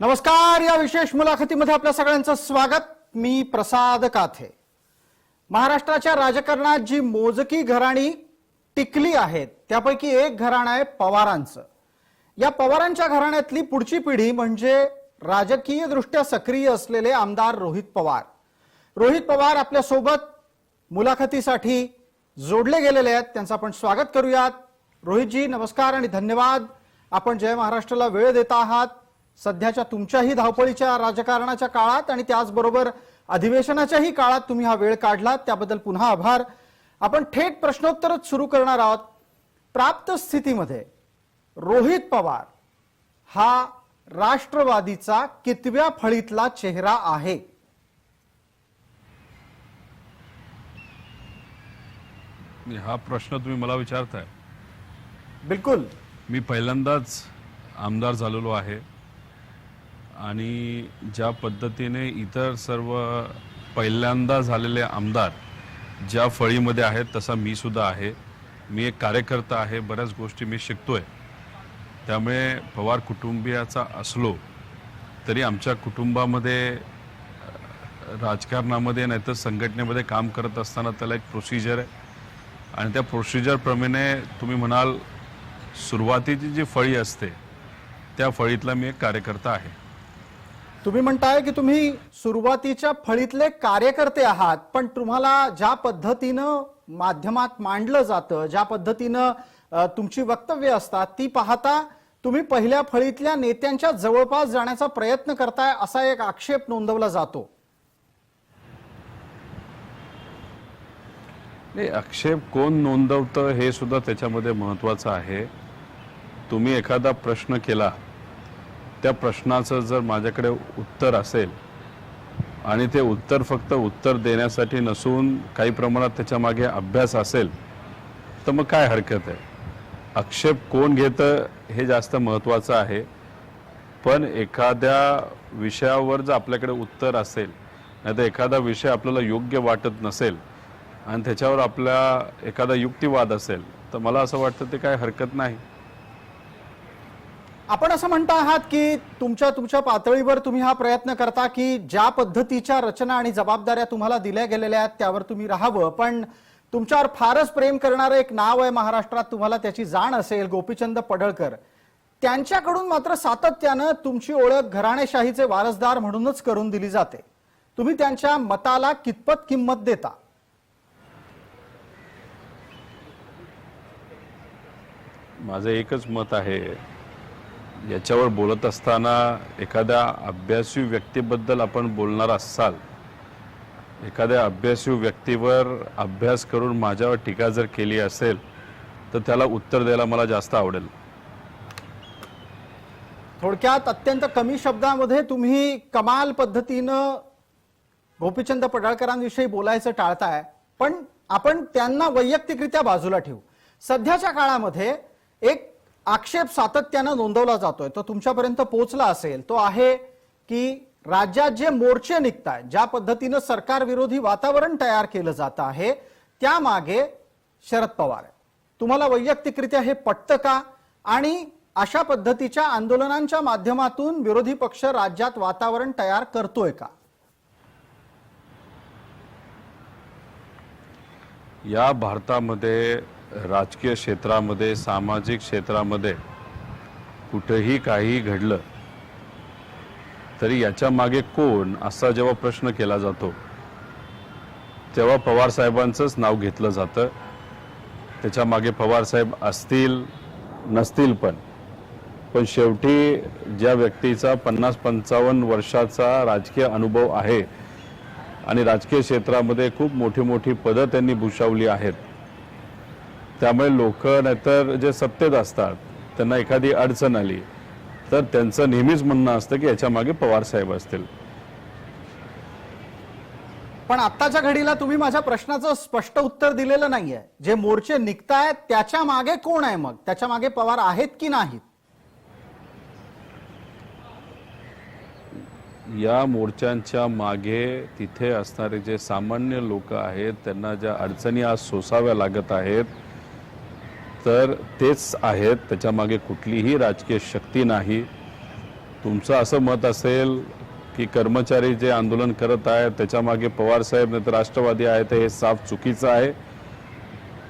नमस्कार. या विशेष मुलाखतीमध्ये आपल्या सगळ्यांचं स्वागत. मी प्रसाद काथे. महाराष्ट्राच्या राजकारणात जी मोजकी घराणी टिकली आहेत त्यापैकी एक घराणं आहे पवारांचं. या पवारांच्या घराण्यातली पुढची पिढी म्हणजे राजकीय दृष्ट्या सक्रिय असलेले आमदार रोहित पवार. रोहित पवार आपल्या सोबत मुलाखतीसाठी जोडले गेलेले आहेत. त्यांचं आपण स्वागत करूयात. रोहितजी नमस्कार आणि धन्यवाद. आपण जय महाराष्ट्राला वेळ देता आहात. सध्याच्या तुमच्याही धावपळीच्या राजकारणाच्या काळात आणि त्याचबरोबर अधिवेशनाच्याही काळात तुम्ही हा वेळ काढलात त्याबद्दल पुन्हा आभार. आपण थेट प्रश्नोत्तरच सुरू करणार आहोत. प्राप्त स्थितीमध्ये रोहित पवार हा राष्ट्रवादीचा कितव्या फळीतला चेहरा आहे? हा प्रश्न तुम्ही मला विचारताय. बिलकुल. मी पहिल्यांदाच आमदार झालेलो आहे आणि ज्या पद्धतीने इतर सर्व पहिल्यांदा झालेले आमदार ज्या फळीमध्ये आहेत तसा मी सुद्धा आहे. मी एक कार्यकर्ता आहे. बऱ्याच गोष्टी मी शिकतोय. त्यामुळे पवार कुटुंबियाचा असलो तरी आमच्या कुटुंबामध्ये राजकारणामध्ये नाहीतर संघटनेमध्ये काम करत असताना त्याला एक प्रोसिजर आहे आणि त्या प्रोसिजरप्रमाणे तुम्ही म्हणाल सुरुवातीची जी फळी असते त्या फळीतला मी एक कार्यकर्ता आहे. तुम्ही म्हणताय की तुम्ही सुरुवातीच्या फळीतले कार्यकर्ते आहात, पण तुम्हाला ज्या पद्धतीनं माध्यमात मांडलं जातं, ज्या पद्धतीनं तुमची वक्तव्य असतात ती पाहता तुम्ही पहिल्या फळीतल्या नेत्यांच्या जवळपास जाण्याचा प्रयत्न करताय असा एक आक्षेप नोंदवला जातो. आक्षेप कोण नोंदवतं हे सुद्धा त्याच्यामध्ये महत्त्वाचं आहे. तुम्ही एखादा प्रश्न केला, त्या प्रश्नाचं जर माझ्याकडे उत्तर असेल आणि ते उत्तर फक्त उत्तर देण्यासाठी नसून काही प्रमाणात त्याच्या मागे अभ्यास असेल तर मग काय हरकत आहे. आक्षेप कोण घेतं हे जास्त महत्त्वाचं आहे. पण एखाद्या विषयावर जर आपल्याकडे उत्तर असेल नाहीतर एखादा विषय आपल्याला योग्य वाटत नसेल आणि त्याच्यावर आपला एखादा युक्तिवाद असेल तर मला असं वाटतं ते काय हरकत नाही. आपण असं म्हणता आहात की तुमच्या पातळीवर तुम्ही हा प्रयत्न करता की ज्या पद्धतीच्या रचना आणि जबाबदाऱ्या तुम्हाला दिल्या गेलेल्या आहेत त्यावर तुम्ही राहावं, पण तुमच्यावर फारच प्रेम करणारं एक नाव आहे महाराष्ट्रात, तुम्हाला त्याची जाण असेल, गोपीचंद पडळकर. त्यांच्याकडून मात्र सातत्यानं तुमची ओळख घराणेशाहीचे वारसदार म्हणूनच करून दिली जाते. तुम्ही त्यांच्या मताला कितपत किंमत देता? माझं एकच मत आहे, याच्यावर बोलत असताना एखाद्या अभ्यासू व्यक्तीबद्दल आपण बोलणार असाल, एखाद्या अभ्यासू व्यक्तीवर अभ्यास करून माझ्यावर टीका जर केली असेल तर त्याला उत्तर द्यायला मला जास्त आवडेल. थोडक्यात अत्यंत कमी शब्दांमध्ये तुम्ही कमाल पद्धतीनं गोपीचंद पडळकरांविषयी बोलायचं टाळताय, पण आपण त्यांना वैयक्तिकरित्या बाजूला ठेवू. सध्याच्या काळामध्ये एक आक्षेप सातत्यानं नोंदवला जातोय, तो तुमच्यापर्यंत पोहोचला असेल. तो आहे की राज्यात जे मोर्चे निघतायत, ज्या पद्धतीनं सरकार विरोधी वातावरण तयार केलं जात आहे त्यामागे शरद पवार आहे. तुम्हाला वैयक्तिकरित्या हे पटतं का? आणि अशा पद्धतीच्या आंदोलनांच्या माध्यमातून विरोधी पक्ष राज्यात वातावरण तयार करतोय का? या भारतामध्ये राजकीय क्षेत्रामध्ये, सामाजिक क्षेत्रामध्ये कुठेही काही घडलं तरी याच्या मागे कोण असा जेव्हा प्रश्न केला जातो तेव्हा पवार साहेबांचंच नाव घेतलं जातं. त्याच्या मागे पवार साहेब असतील नसतील पण शेवटी ज्या व्यक्तीचा 50-55 वर्षाचा राजकीय अनुभव आहे आणि राजकीय क्षेत्रामध्ये खूप मोठी मोठी पदं त्यांनी भूषवली आहेत, त्यामुळे लोक नाहीतर जे सत्तेत असतात त्यांना एखादी अडचण आली तर त्यांचं नेहमीच म्हणणं असतं की याच्या मागे पवार साहेब असतील. पण आत्ताच्या घडीला तुम्ही माझ्या प्रश्नाचं स्पष्ट उत्तर दिलेलं नाहीये. जे मोर्चे निघतायत त्याच्या मागे कोण आहे? मग त्याच्या मागे पवार आहेत की नाहीत? या मोर्चांच्या मागे तिथे असणारे जे सामान्य लोक आहेत त्यांना ज्या अडचणी आज सोसाव्या लागत आहेत तर तेच आहेत. त्याच्या मागे कुठलीही राजकीय शक्ती नाही. तुमचं असं मत असेल की कर्मचारी जे आंदोलन करत आहेत त्याच्या मागे पवार साहेब नाही तर राष्ट्रवादी आहेत, हे साफ चुकीचं आहे.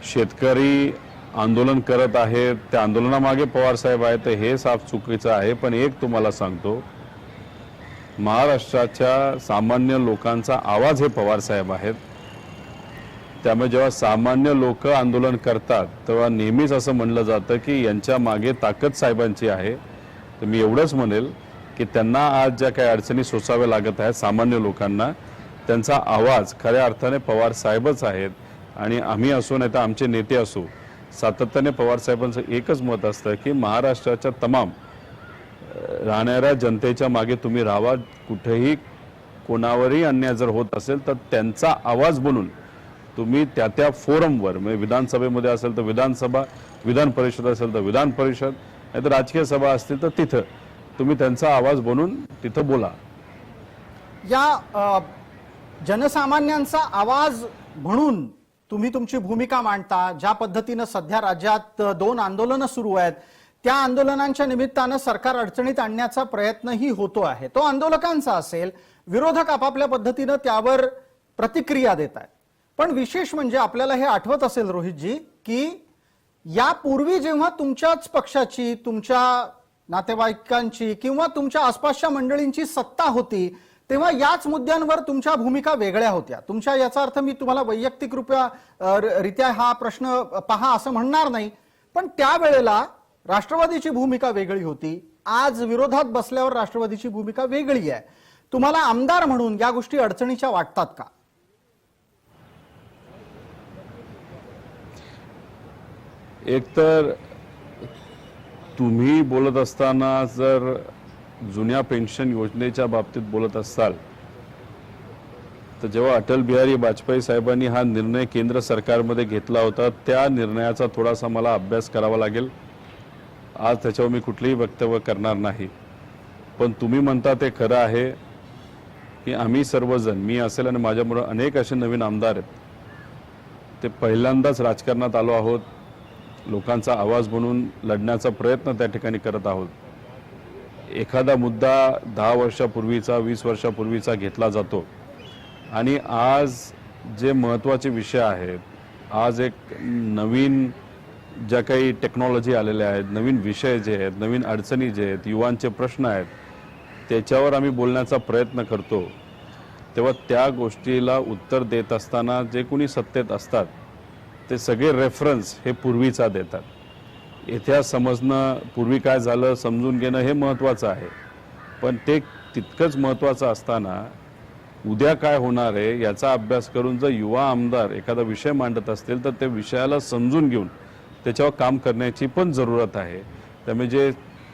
शेतकरी आंदोलन करत आहेत, त्या आंदोलनामागे पवार साहेब आहेत, हे साफ चुकीचं आहे. पण एक तुम्हाला सांगतो, महाराष्ट्राच्या सामान्य लोकांचा आवाज हे पवार साहेब आहेत. त्यामुळे जेव्हा सामान्य लोक आंदोलन करतात तेव्हा नेहमीच असं म्हणलं जातं की यांच्या मागे ताकद साहेबांची आहे. तर मी एवढंच म्हणेल की त्यांना आज ज्या काही अडचणी सोसाव्या लागत आहेत सामान्य लोकांना, त्यांचा आवाज खऱ्या अर्थाने पवार साहेबच आहेत. आणि आम्ही असो नाही तर आमचे नेते असो, सातत्याने पवार साहेबांचं एकच मत असतं की महाराष्ट्राच्या तमाम राहणाऱ्या जनतेच्या मागे तुम्ही राहावा. कुठेही कोणावरही अन्याय जर होत असेल तर त्यांचा आवाज बनून तुम्ही त्या त्या फोरमवर, म्हणजे विधानसभेमध्ये असेल तर विधानसभा, विधान परिषद असेल तर विधान परिषद, नाही तर राजकीय सभा असतील तर तिथं तुम्ही त्यांचा आवाज बनून तिथं बोला. या जनसामान्यांचा आवाज म्हणून तुम्ही तुमची भूमिका मांडता. ज्या पद्धतीनं सध्या राज्यात 2 आंदोलनं सुरू आहेत, त्या आंदोलनांच्या निमित्तानं सरकार अडचणीत आणण्याचा प्रयत्नही होतो आहे. तो आंदोलकांचा असेल, विरोधक आपापल्या पद्धतीनं त्यावर प्रतिक्रिया देत आहेत. पण विशेष म्हणजे आपल्याला हे आठवत असेल रोहितजी की यापूर्वी जेव्हा तुमच्याच पक्षाची, तुमच्या नातेवाईकांची किंवा तुमच्या आसपासच्या मंडळींची सत्ता होती तेव्हा याच मुद्द्यांवर तुमच्या भूमिका वेगळ्या होत्या. तुमच्या, याचा अर्थ मी तुम्हाला वैयक्तिक रित्या हा प्रश्न पहा असं म्हणणार नाही, पण त्यावेळेला राष्ट्रवादीची भूमिका वेगळी होती. आज विरोधात बसल्यावर राष्ट्रवादीची भूमिका वेगळी आहे. तुम्हाला आमदार म्हणून या गोष्टी अडचणीच्या वाटतात का? एकतर तुम्ही बोलत असताना जर जुन्या पेन्शन योजनेच्या बाबतीत बोलत असाल तर जेव्हा अटल बिहारी वाजपेयी साहेबांनी हा निर्णय केंद्र सरकारमध्ये घेतला होता त्या निर्णयाचा थोडासा मला अभ्यास करावा लागेल. आज त्याच्यावर मी कुठलेही वक्तव्य करणार नाही. पण तुम्ही म्हणता ते खरं आहे की आम्ही सर्वजण, मी असेल आणि माझ्यामुळे अनेक असे नवीन आमदार आहेत, ते पहिल्यांदाच राजकारणात आलो आहोत. लोकांचा आवाज बनून लढण्याचा प्रयत्न त्या ठिकाणी करत आहोत. एखादा मुद्दा 10 वर्षापूर्वीचा, 20 वर्षापूर्वीचा घेतला जातो आणि आज जे महत्त्वाचे विषय आहेत, आज एक नवीन ज्या काही टेक्नॉलॉजी आलेल्या आहेत, नवीन विषय जे आहेत, नवीन अडचणी जे आहेत, युवांचे प्रश्न आहेत, त्याच्यावर आम्ही बोलण्याचा प्रयत्न करतो. तेव्हा त्या गोष्टीला उत्तर देत असताना जे कोणी सत्तेत असतात ते सगळे रेफरन्स हे पूर्वीचा देतात. इतिहास समजणं, पूर्वी काय झालं समजून घेणं हे महत्त्वाचं आहे. पण ते तितकंच महत्त्वाचं असताना उद्या काय होणार आहे याचा अभ्यास करून जर युवा आमदार एखादा विषय मांडत असतील तर त्या विषयाला समजून घेऊन त्याच्यावर काम करण्याची पण जरूरत आहे. त्यामुळे जे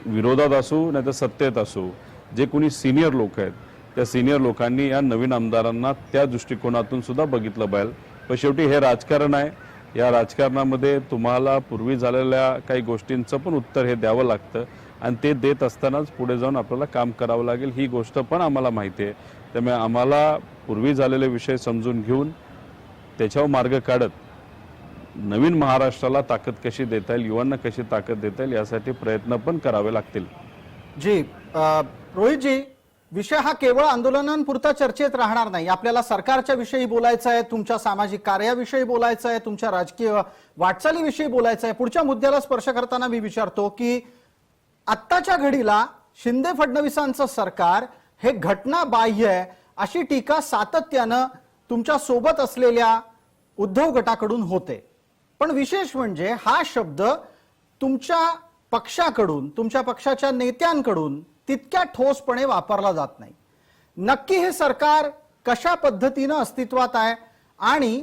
विरोधात असू नाही तर सत्तेत असू, जे कोणी सिनियर लोक आहेत त्या सिनियर लोकांनी या नवीन आमदारांना त्या दृष्टिकोनातून सुद्धा बघितलं पाहिजे. पण शेवटी हे राजकारण आहे. या राजकारणामध्ये तुम्हाला पूर्वी झालेल्या काही गोष्टींचं पण उत्तर हे द्यावं लागतं आणि ते देत असतानाच पुढे जाऊन आपल्याला काम करावं लागेल. ही गोष्ट पण आम्हाला माहिती आहे. त्यामुळे आम्हाला पूर्वी झालेले विषय समजून घेऊन त्याच्यावर मार्ग काढत नवीन महाराष्ट्राला ताकद कशी देता येईल, युवांना कशी ताकद देता येईल यासाठी प्रयत्न पण करावे लागतील. जी रोहितजी, विषय हा केवळ आंदोलनांपुरता चर्चेत राहणार नाही. आपल्याला सरकारच्या विषयी बोलायचं आहे, तुमच्या सामाजिक कार्याविषयी बोलायचं आहे, तुमच्या राजकीय वाटचालीविषयी बोलायचं आहे. पुढच्या मुद्द्याला स्पर्श करताना मी विचारतो की आत्ताच्या घडीला शिंदे फडणवीसांचं सरकार हे घटनाबाह्य आहे अशी टीका सातत्यानं तुमच्या सोबत असलेल्या उद्धव गटाकडून होते. पण विशेष म्हणजे हा शब्द तुमच्या पक्षाकडून, तुमच्या पक्षाच्या नेत्यांकडून तितक्या ठोसपणे वापरला जात नाही. नक्की हे सरकार कशा पद्धतीनं अस्तित्वात आहे आणि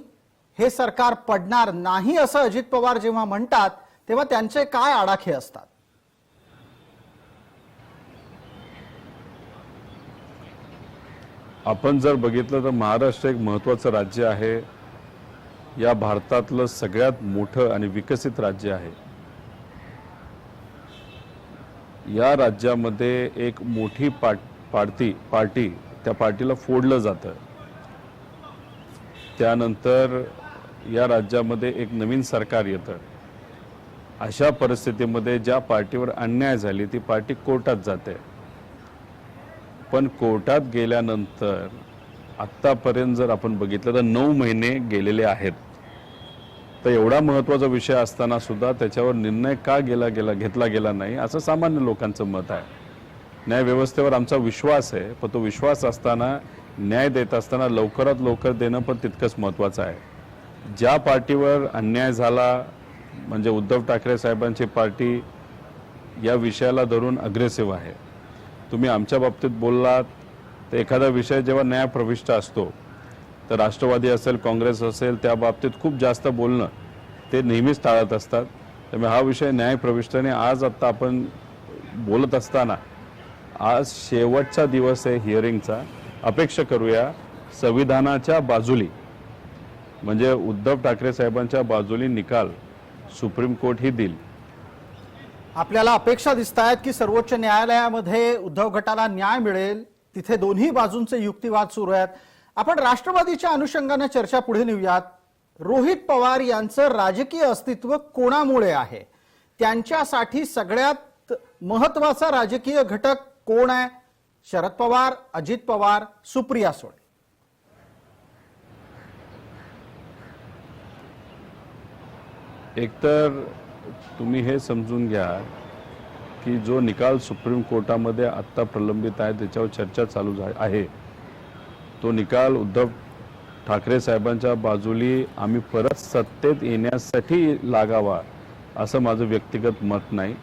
हे सरकार पडणार नाही असं अजित पवार जेव्हा म्हणतात तेव्हा त्यांचे काय आडाखे असतात? आपण जर बघितलं तर महाराष्ट्र एक महत्त्वाचं राज्य आहे. या भारतातलं सगळ्यात मोठं आणि विकसित राज्य आहे. या राज्यामध्ये एक मोठी पार्टी त्या पार्टीला फोडलं जातं. त्यानंतर या राज्यामध्ये एक नवीन सरकार येतं. अशा परिस्थितीमध्ये ज्या पार्टीवर अन्याय झाली ती पार्टी कोर्टात जाते पण कोर्टात गेल्यानंतर आत्तापर्यंत जर आपण बघितलं तर 9 महिने गेलेले आहेत. तर एवढा महत्त्वाचा विषय असताना सुद्धा त्याच्यावर निर्णय का घेतला गेला नाही असं सामान्य लोकांचं मत आहे. न्यायव्यवस्थेवर आमचा विश्वास आहे, पण तो विश्वास असताना न्याय देत असताना लवकरात लवकर देणं पण तितकंच महत्त्वाचं आहे. ज्या पार्टीवर अन्याय झाला म्हणजे उद्धव ठाकरे साहेबांची पार्टी या विषयाला धरून अग्रेसिव्ह आहे. तुम्ही आमच्या बाबतीत बोललात तर एखादा विषय जेव्हा न्यायप्रविष्ट असतो तर राष्ट्रवादी असेल, काँग्रेस असेल, त्या बाबतीत खूप जास्त बोलणं ते नेहमीच टाळत असतात. त्यामुळे हा विषय न्यायप्रविष्टाने आज आत्ता आपण बोलत असताना आज शेवटचा दिवस आहे हिअरिंगचा. अपेक्षा करूया संविधानाच्या बाजूली म्हणजे उद्धव ठाकरे साहेबांच्या बाजूली निकाल सुप्रीम कोर्ट ही देईल. आपल्याला अपेक्षा दिसत आहेत की सर्वोच्च न्यायालयामध्ये उद्धव गटाला न्याय मिळेल. तिथे दोन्ही बाजूंचे युक्तिवाद सुरू आहेत. आपण राष्ट्रवादीच्या अनुषंगाने चर्चा पुढे नेऊयात. रोहित पवार यांचं राजकीय अस्तित्व कोणामुळे आहे? त्यांच्यासाठी सगळ्यात महत्वाचा राजकीय घटक कोण आहे? शरद पवार, अजित पवार, सुप्रिया सुळे. एकतर तुम्ही हे समजून घ्या की जो निकाल सुप्रीम कोर्टामध्ये आत्ता प्रलंबित आहे त्याच्यावर चर्चा चालू आहे, तो निकाल उद्धव ठाकरे साहेबांच्या बाजूली आम्ही परत सत्तेत येण्यासाठी लागावा असं माझं व्यक्तिगत मत नाही.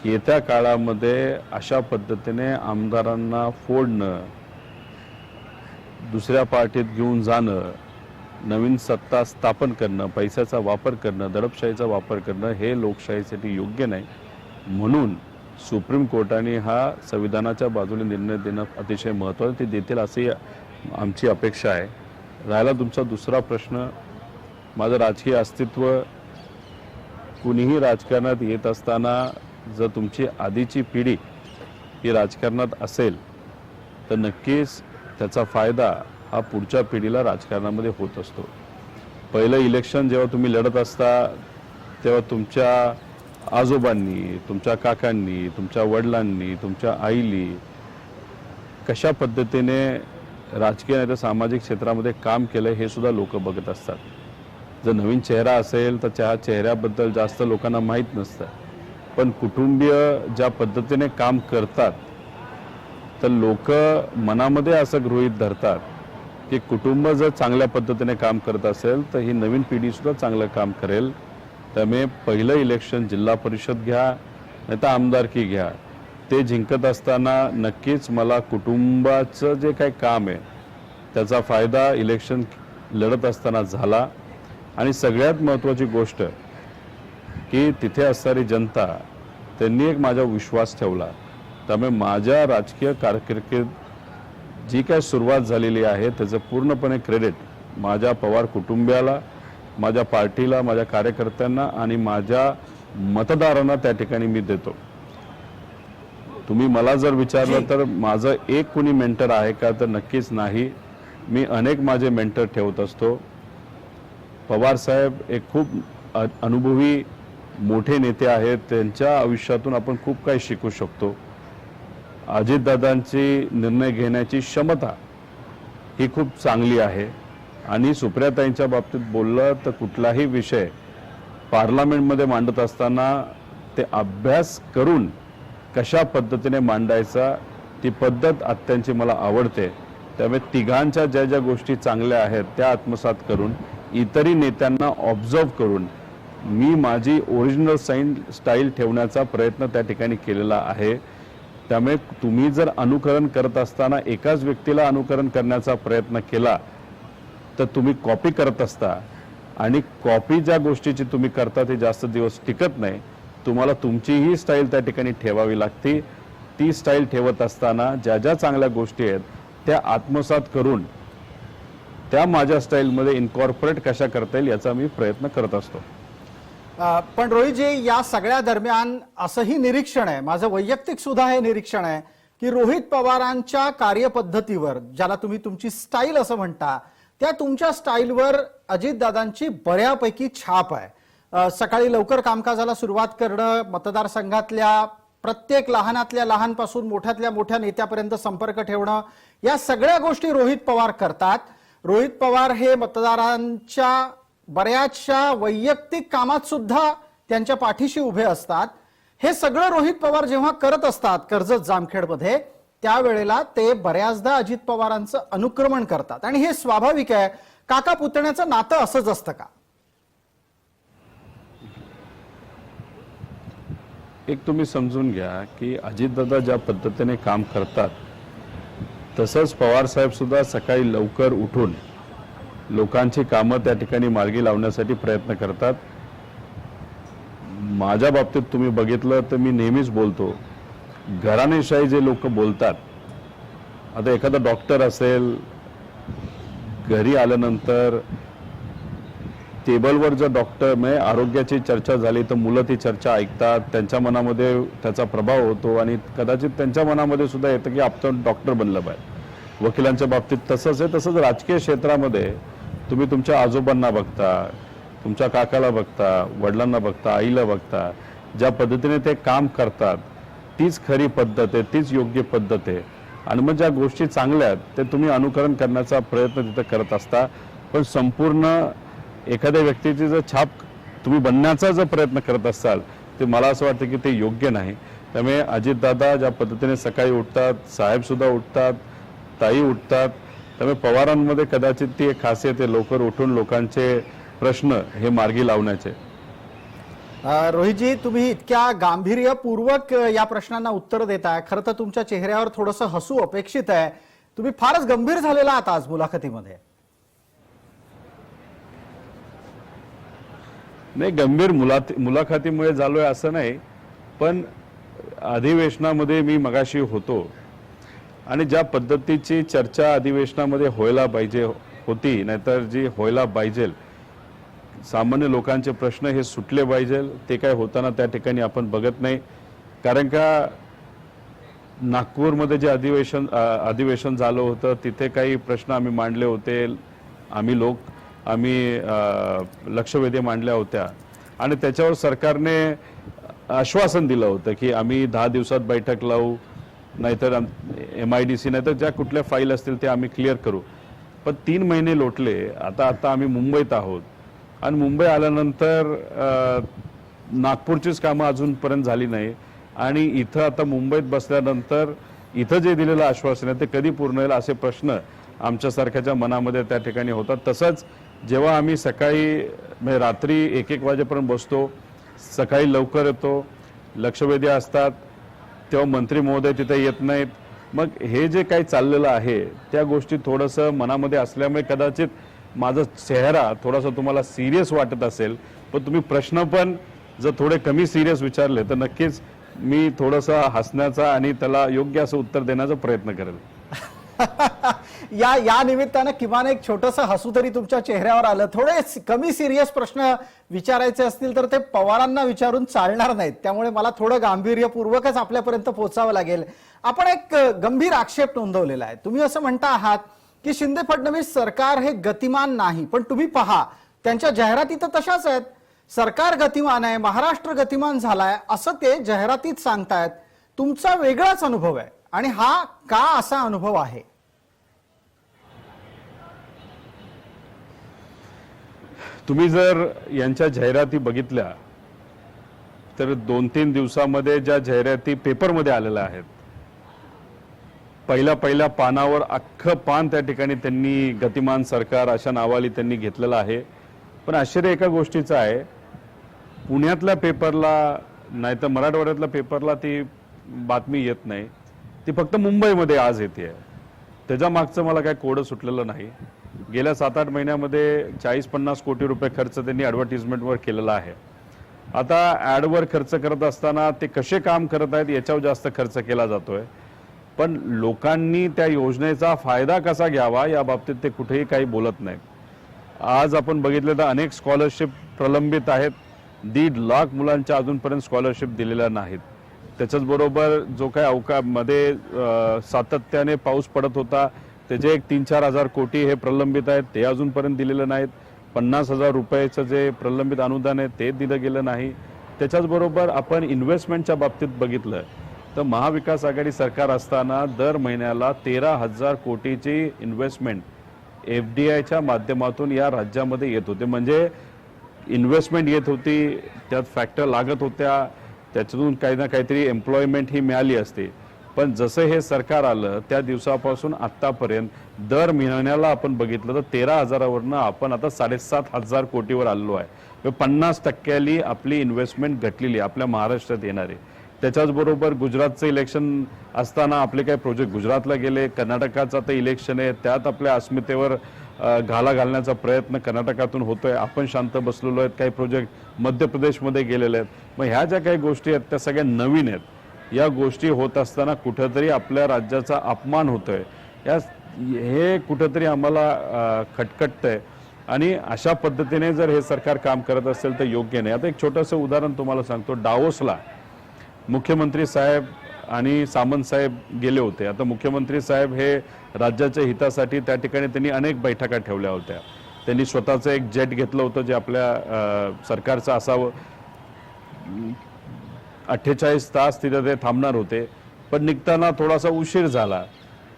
येत्या काळामध्ये अशा पद्धतीने आमदारांना फोडणं, दुसऱ्या पार्टीत घेऊन जाणं, नवीन सत्ता स्थापन करणं, पैशाचा वापर करणं, दडपशाहीचा वापर करणं हे लोकशाहीसाठी योग्य नाही. म्हणून सुप्रीम कोर्टाने हा संविधानाच्या बाजूने निर्णय देणं अतिशय महत्त्वाचं, ते देतील अशी आमची अपेक्षा आहे. राहिला तुमचा दुसरा प्रश्न, माझं राजकीय अस्तित्व, कुणीही राजकारणात येत असताना जर तुमची आधीची पिढी ही राजकारणात असेल तर नक्कीच त्याचा फायदा हा पुढच्या पिढीला राजकारणामध्ये होत असतो. पहिलं इलेक्शन जेव्हा तुम्ही लढत असता तेव्हा तुमच्या आजोबांनी, तुमच्या काकांनी, तुमच्या वडिलांनी, तुमच्या आईली कशा पद्धतीने राजकीय नाही तर सामाजिक क्षेत्रामध्ये काम केलं हे सुद्धा लोक बघत असतात. जर नवीन चेहरा असेल तर त्या चेहऱ्याबद्दल जास्त लोकांना माहीत नसतं, पण कुटुंबीय ज्या पद्धतीने काम करतात तर लोक मनामध्ये असं गृहीत धरतात की कुटुंब जर चांगल्या पद्धतीने काम करत असेल तर ही नवीन पिढी सुद्धा चांगलं काम करेल. त्यामुळे पहिलं इलेक्शन जिल्हा परिषद घ्या नाही तर आमदारकी घ्या, ते जिंकत असताना नक्कीच मला कुटुंबाचं जे काही काम आहे त्याचा फायदा इलेक्शन लढत असताना झाला. आणि सगळ्यात महत्त्वाची गोष्ट की तिथे असणारी जनता त्यांनी एक माझा विश्वास ठेवला. त्यामुळे माझ्या राजकीय कारकिर्दीत जी काय सुरुवात झालेली आहे त्याचं पूर्णपणे क्रेडिट माझ्या पवार कुटुंबियाला, माझ्या पार्टीला, माझ्या कार्यकर्त्यांना आणि माझ्या मतदारांना त्या ठिकाणी मी देतो. तुम्ही मला जर विचारलं तर माझं एक कुणी मेंटर आहे का तर नक्कीच नाही. मी अनेक माझे मेंटर ठेवत असतो. पवार साहेब एक खूप अनुभवी मोठे नेते आहेत, त्यांच्या आयुष्यातून आपण खूप काही शिकू शकतो. अजितदादांची निर्णय घेण्याची क्षमता ही खूप चांगली आहे. आणि सुप्रियाताईंच्या बाबतीत बोललं तर कुठलाही विषय पार्लमेंटमध्ये मांडत असताना ते अभ्यास करून कशा पद्धतीने मांडायचा ती पद्धत आत्यांची मला आवडते. त्यामुळे तिघांच्या ज्या ज्या गोष्टी चांगल्या आहेत त्या आत्मसात करून इतरही नेत्यांना ऑब्झर्व करून मी माझी ओरिजिनल स्टाईल ठेवण्याचा प्रयत्न त्या ठिकाणी केलेला आहे. त्यामुळे तुम्ही जर अनुकरण करत असताना एकाच व्यक्तीला अनुकरण करण्याचा प्रयत्न केला तर तुम्ही कॉपी करत असता आणि कॉपी ज्या गोष्टीची तुम्ही करता ते जास्त दिवस टिकत नाही. तुम्हाला तुमचीही स्टाईल त्या ठिकाणी ठेवावी लागते. ती स्टाईल ठेवत असताना ज्या ज्या चांगल्या गोष्टी आहेत त्या आत्मसात करून त्या माझ्या स्टाईलमध्ये इन्कॉर्पोरेट कशा करता येईल याचा मी प्रयत्न करत असतो. पण रोहितजी, या सगळ्या दरम्यान असंही निरीक्षण आहे, माझं वैयक्तिक सुद्धा हे निरीक्षण आहे की रोहित पवारांच्या कार्यपद्धतीवर, ज्याला तुम्ही तुमची स्टाईल असं म्हणता, त्या तुमच्या स्टाईलवर अजितदादांची बऱ्यापैकी छाप आहे. सकाळी लवकर कामकाजाला सुरुवात करणं, मतदारसंघातल्या प्रत्येक लहानातल्या लहानपासून मोठ्यातल्या मोठ्या नेत्यापर्यंत संपर्क ठेवणं, या सगळ्या गोष्टी रोहित पवार करतात. रोहित पवार हे मतदारांच्या बऱ्याचशा वैयक्तिक कामात सुद्धा त्यांच्या पाठीशी उभे असतात. हे सगळं रोहित पवार जेव्हा करत असतात कर्जत जामखेडमध्ये, त्यावेळेला ते बऱ्याचदा अजित पवारांचं अनुक्रमण करतात आणि हे स्वाभाविक आहे. काका पुतण्याचं नातं असंच असतं का? एक तुम्ही समजून घ्या की अजितदादा ज्या पद्धतीने काम करतात तसंच पवार साहेब सुद्धा सकाळी लवकर उठून लोकांची कामं त्या ठिकाणी मार्गी लावण्यासाठी प्रयत्न करतात. माझ्या बाबतीत तुम्ही बघितलं तर मी नेहमीच बोलतो, घराणेशाही जे लोक बोलतात, आता एखादा डॉक्टर असेल, घरी आल्यानंतर टेबलवर जर डॉक्टर म्हणजे आरोग्याची चर्चा झाली तर मुलं ती चर्चा ऐकतात, त्यांच्या मनामध्ये त्याचा प्रभाव होतो आणि कदाचित त्यांच्या मनामध्ये सुद्धा येतं की आपण डॉक्टर बनलं पाहिजे. वकिलांच्या बाबतीत तसंच आहे. तसंच राजकीय क्षेत्रामध्ये तुम्ही तुमच्या आजोबांना बघता, तुमच्या काकाला बघता, वडिलांना बघता, आईला बघता, ज्या पद्धतीने ते काम करतात तीच खरी पद्धत आहे, तीच योग्य पद्धत आहे. आणि मग ज्या गोष्टी चांगल्या आहेत ते तुम्ही अनुकरण करण्याचा प्रयत्न तिथं करत असता. पण संपूर्ण एखाद्या व्यक्तीची जर छाप तुम्ही बनण्याचा जर प्रयत्न करत असाल ते मला असं वाटतं की ते योग्य नाही. त्यामुळे अजितदादा ज्या पद्धतीने सकाळी उठतात, साहेब सुद्धा उठतात, ताई उठतात, त्यामुळे पवारांमध्ये कदाचित ती एक खासियत आहे लवकर उठून लोकांचे प्रश्न हे मार्गी लावण्याचे. रोहितजी, तुम्ही इतक्या गांभीर्यपूर्वक या प्रश्नांना उत्तर देताय. खरं तर तुमच्या चेहऱ्यावर थोडंसं हसू अपेक्षित आहे. तुम्ही फारच गंभीर झालेला आहात आज मुलाखतीमध्ये. नाही, गंभीर मुलाखतीमुळे झालोय असं नाही, पण अधिवेशनामध्ये मी मगाशी होतो आणि ज्या पद्धतीची चर्चा अधिवेशनामध्ये व्हायला पाहिजे होती, नाहीतर जी व्हायला पाहिजे, सामान्य लोकांचे प्रश्न हे सुटले पाहिजे, ते काय होताना त्या ठिकाणी आपण बघत नाही. कारण का नागपूरमध्ये जे अधिवेशन झालं होतं तिथे काही प्रश्न आम्ही मांडले होते, आम्ही लक्षवेधी मांडल्या होत्या आणि त्याच्यावर सरकारने आश्वासन दिलं होतं की आम्ही 10 दिवसात बैठक लावू, नाहीतर MIDC नाहीतर ज्या कुठल्या फाईल असतील ते आम्ही क्लिअर करू. पण 3 महिने लोटले. आता आम्ही मुंबईत आहोत आणि मुंबई आल्यानंतर नागपूरचीच कामं अजूनपर्यंत झाली नाही आणि इथं आता मुंबईत बसल्यानंतर इथं जे दिलेलं आश्वासन आहे ते कधी पूर्ण होईल असे प्रश्न आमच्यासारख्याच्या मनामध्ये त्या ठिकाणी होतात. तसंच जेव्हा आम्ही सकाळी म्हणजे रात्री 1-1 वाजेपर्यंत बसतो, सकाळी लवकर येतो, लक्षवेधी असतात, तेव्हा मंत्री महोदय तिथे येत नाहीत. मग हे जे काही चाललेलं आहे त्या गोष्टी थोडंसं मनामध्ये असल्यामुळे कदाचित माझा चेहरा थोडासा तुम्हाला सिरियस वाटत असेल, पण तुम्ही प्रश्न पण जर थोडे कमी सिरियस विचारले तर नक्कीच मी थोडासा हसण्याचा आणि त्याला योग्य असं उत्तर देण्याचा प्रयत्न करेल. या निमित्तानं किमान एक छोटंसं हसू तरी तुमच्या चेहऱ्यावर आलं. थोडे कमी सिरियस प्रश्न विचारायचे असतील तर ते पवारांना विचारून चालणार नाहीत. त्यामुळे मला थोडं गांभीर्यपूर्वकच आपल्यापर्यंत पोहोचावं लागेल. आपण एक गंभीर आक्षेप नोंदवलेला आहे. तुम्ही असं म्हणता आहात की शिंदे फडणवीस सरकार हे गतिमान नाही, पण तुम्ही पहा त्यांच्या जाहिराती तर तशाच आहेत. सरकार गतिमान आहे, महाराष्ट्र गतिमान झालाय असं ते जाहिरातीत सांगतायत. तुमचा वेगळाच अनुभव आहे आणि हा का असा अनुभव आहे? तुम्ही जर यांच्या जाहिराती बघितल्या तर 2-3 दिवसामध्ये ज्या जाहिराती पेपरमध्ये आलेल्या आहेत, पहिल्या पानावर अख्खं पान त्या ठिकाणी त्यांनी गतिमान सरकार अशा नावाली त्यांनी घेतलेलं आहे. पण आश्चर्य एका गोष्टीचं आहे, पुण्यातल्या पेपरला नाहीतर मराठवाड्यातल्या पेपरला ती बातमी येत नाही, ती फक्त मुंबईमध्ये आज येते. त्याच्या मागचं मला काय कोडं सुटलेलं नाही. गेल्या 7-8 महिन्यामध्ये 40-50 कोटी रुपये खर्च त्यांनी ॲडव्हर्टिजमेंटवर केलेला आहे. आता ॲडवर खर्च करत असताना ते कसे काम करत आहेत याच्यावर जास्त खर्च केला जातोय, पण लोकांनी त्या योजनेचा फायदा कसा घ्यावा या बाबतीत ते कुठेही काही बोलत नाहीत. आज आपण बघितलं तर अनेक स्कॉलरशिप प्रलंबित आहेत. 1.5 लाख मुलांच्या अजूनपर्यंत स्कॉलरशिप दिलेल्या नाहीत. त्याच्याच बरोबर जो काही मध्ये सातत्याने पाऊस पडत होता त्याचे एक 3-4 हजार कोटी हे प्रलंबित आहेत, ते अजूनपर्यंत दिलेलं नाहीत. 50,000 रुपयाचं जे प्रलंबित अनुदान आहे ते दिलं गेलं नाही. त्याच्याच बरोबर आपण इन्व्हेस्टमेंटच्या बाबतीत बघितलं तर महाविकास आघाडी सरकार असताना दर महिन्याला 13,000 कोटीची इन्व्हेस्टमेंट FDIच्या माध्यमातून या राज्यामध्ये येत होते. म्हणजे इन्व्हेस्टमेंट येत होती, त्यात फॅक्टर लागत होत्या, त्याच्यातून काही ना काहीतरी एम्प्लॉयमेंट ही मिळाली असते. पण जसं हे सरकार आलं त्या दिवसापासून आतापर्यंत दर महिन्याला आपण बघितलं तर 13,000वरनं आपण आता 7,500 कोटीवर आलेलो आहे. 50% आपली इन्व्हेस्टमेंट घटलेली आपल्या महाराष्ट्रात येणारे. त्याच्याच बरोबर गुजरातचं इलेक्शन असताना आपले काही प्रोजेक्ट गुजरातला गेले, कर्नाटकाचं आता इलेक्शन आहे, त्यात आपल्या अस्मितेवर घाला घालण्याचा प्रयत्न कर्नाटकातून होतोय. आपण शांत बसलेलो आहेत. काही प्रोजेक्ट मध्य प्रदेशमध्ये गेलेले आहेत. मग ह्या ज्या काही गोष्टी आहेत त्या सगळ्या नवीन आहेत. या गोष्टी होत असताना कुठेतरी आपल्या राज्याचा अपमान होतोय, हे कुठेतरी आम्हाला खटखटतंय. आणि अशा पद्धतीने जर हे सरकार काम करत असेल तर योग्य नाही. आता एक छोटंसं उदाहरण तुम्हाला सांगतो. डावोसला मुख्यमंत्री साहेब आणि सामंत साहेब गेले होते. आता मुख्यमंत्री साहेब हे राज्याच्या हितासाठी त्या ठिकाणी त्यांनी अनेक बैठका ठेवल्या होत्या. त्यांनी स्वतःचं एक जेट घेतलं होतं जे आपल्या सरकारचं असावं. 48 तास तिथे ते थांबणार होते, पण निघताना थोडासा उशीर झाला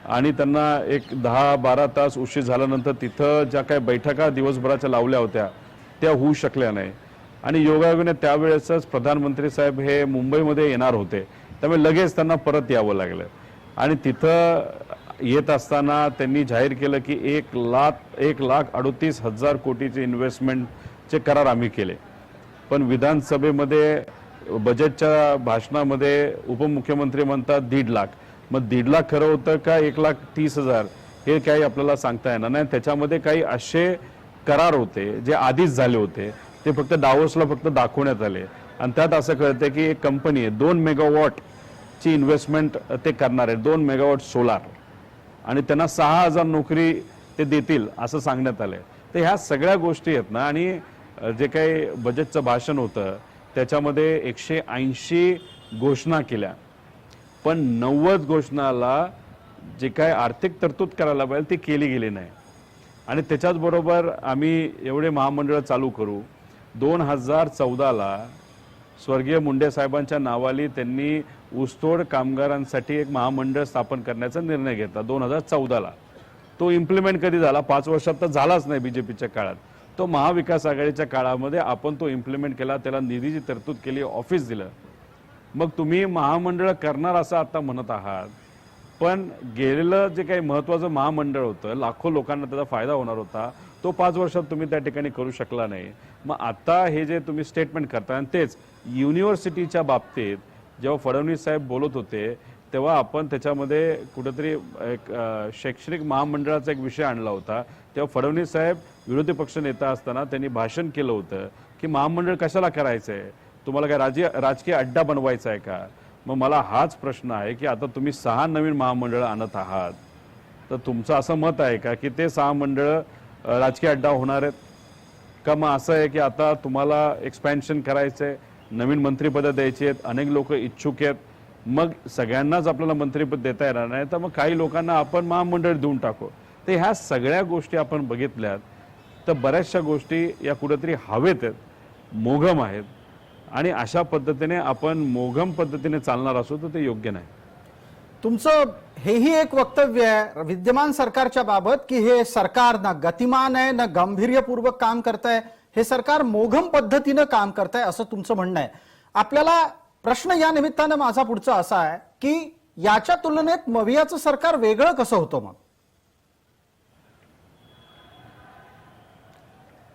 आणि त्यांना एक 10-12 तास उशीर झाल्यानंतर तिथं ज्या काही बैठका दिवसभराच्या लावल्या होत्या त्या होऊ शकल्या नाही. आणि योगायोगाने त्यावेळेसच प्रधानमंत्री साहेब हे मुंबईमध्ये येणार होते, त्यामुळे लगेच त्यांना परत यावं लागलं. आणि तिथं येत असताना त्यांनी जाहीर केलं की 1,38,000 कोटीचे इन्व्हेस्टमेंटचे करार आम्ही केले. पण विधानसभेमध्ये बजेटच्या भाषणामध्ये उपमुख्यमंत्री म्हणतात 1.5 लाख. मग 1.5 लाख खरं होतं का 1,30,000 हे काही आपल्याला सांगता येणार नाही. त्याच्यामध्ये काही असे करार होते जे आधीच झाले होते, ते फक्त डावोसला फक्त दाखवण्यात आले. आणि त्यात असं कळतं की एक कंपनी आहे 2 मेगावॉटची इन्व्हेस्टमेंट ते करणार आहे, 2 मेगावॉट सोलार, आणि त्यांना 6,000 नोकरी ते देतील असं सांगण्यात आलंय. तर ह्या सगळ्या गोष्टी आहेत ना. आणि जे काही बजेटचं भाषण होतं त्याच्यामध्ये 180 घोषणा केल्या, पण 90 घोषणाला जे काय आर्थिक तरतूद करायला पाहिजे ती केली गेली नाही. आणि त्याच्याच बरोबर आम्ही एवढे महामंडळ चालू करू. 2014ला स्वर्गीय मुंडे साहेबांच्या नावाली त्यांनी ऊसतोड कामगारांसाठी एक महामंडळ स्थापन करण्याचा निर्णय घेतला 2014ला. तो इम्प्लिमेंट कधी झाला? 5 वर्षात तर झालाच नाही बीजेपीच्या काळात. तो महाविकास आघाडीच्या काळामध्ये आपण तो इम्प्लिमेंट केला, त्याला निधीची तरतूद केली, ऑफिस दिलं. मग तुम्ही महामंडळ करणार असं आता म्हणत आहात, पण गेलेलं जे काही महत्वाचं महामंडळ होतं, लाखो लोकांना त्याचा फायदा होणार होता, तो 5 वर्षात तुम्ही त्या ठिकाणी करू शकला नाही. मग आता हे जे तुम्ही स्टेटमेंट करताय, आणि तेच युनिव्हर्सिटीच्या बाबतीत जेव्हा फडणवीस साहेब बोलत होते तेव्हा आपण त्याच्यामध्ये कुठेतरी एक शैक्षणिक महामंडळाचा एक विषय आणला होता. तेव्हा फडणवीस साहेब विरोधी पक्ष नेता असताना त्यांनी भाषण केलं होतं की महामंडळ कशाला करायचंय, तुम्हाला काय राजकीय अड्डा बनवायचा आहे का? मग मला हाच प्रश्न आहे की आता तुम्ही 6 नवीन महामंडळ आणत आहात, तर तुमचं असं मत आहे का की ते 6 मंडळ राजकीय अड्डा होणार आहेत का? मग असं आहे की आता तुम्हाला एक्सपॅन्शन करायचंय, नवीन मंत्रिपद द्यायची आहेत, अनेक लोक इच्छुक आहेत, मग सगळ्यांनाच आपल्याला मंत्रिपद देता येणार नाही, तर मग काही लोकांना आपण महामंडळ देऊन टाकू. तर ह्या सगळ्या गोष्टी आपण बघितल्यात तर बऱ्याचशा गोष्टी या कुठेतरी हवेत आहेत, मोघम आहेत. आणि अशा पद्धतीने आपण मोघम पद्धतीने चालणार असू तर ते योग्य नाही. तुमचं हेही एक वक्तव्य आहे विद्यमान सरकारच्या बाबत की हे सरकार ना गतिमान आहे ना गांभीर्यपूर्वक काम करताय, हे सरकार मोघम पद्धतीनं काम करताय असं तुमचं म्हणणं आहे. आपल्याला प्रश्न या निमित्तानं माझा पुढचा असा आहे की याच्या तुलनेत मवियाचं सरकार वेगळं कसं होतं? मग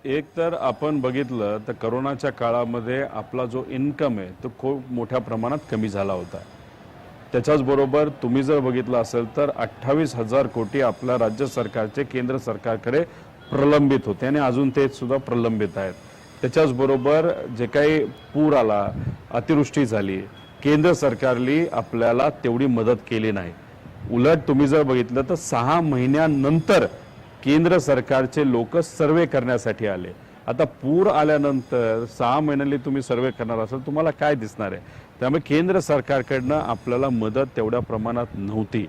एक तर आपण बघितलं तर करोनाच्या काळामध्ये आपला जो इन्कम आहे तो खूप मोठ्या प्रमाणात कमी झाला होता. त्याच्याच बरोबर तुम्ही जर बघितलं असेल तर 28,000 कोटी आपल्या राज्य सरकारचे केंद्र सरकारकडे प्रलंबित होते आणि अजून ते सुद्धा प्रलंबित आहेत. त्याच्याच बरोबर जे काही पूर आला, अतिवृष्टी झाली, केंद्र सरकारने आपल्याला तेवढी मदत केली नाही. उलट तुम्ही जर बघितलं तर 6 महिन्यानंतर केंद्र सरकारचे लोक सर्वे करण्यासाठी आले. आता पूर आल्यानंतर 6 महिन्यांनी तुम्ही सर्वे करणार असाल, तुम्हाला काय दिसणार आहे? त्यामुळे केंद्र सरकारकडनं आपल्याला मदत तेवढ्या प्रमाणात नव्हती.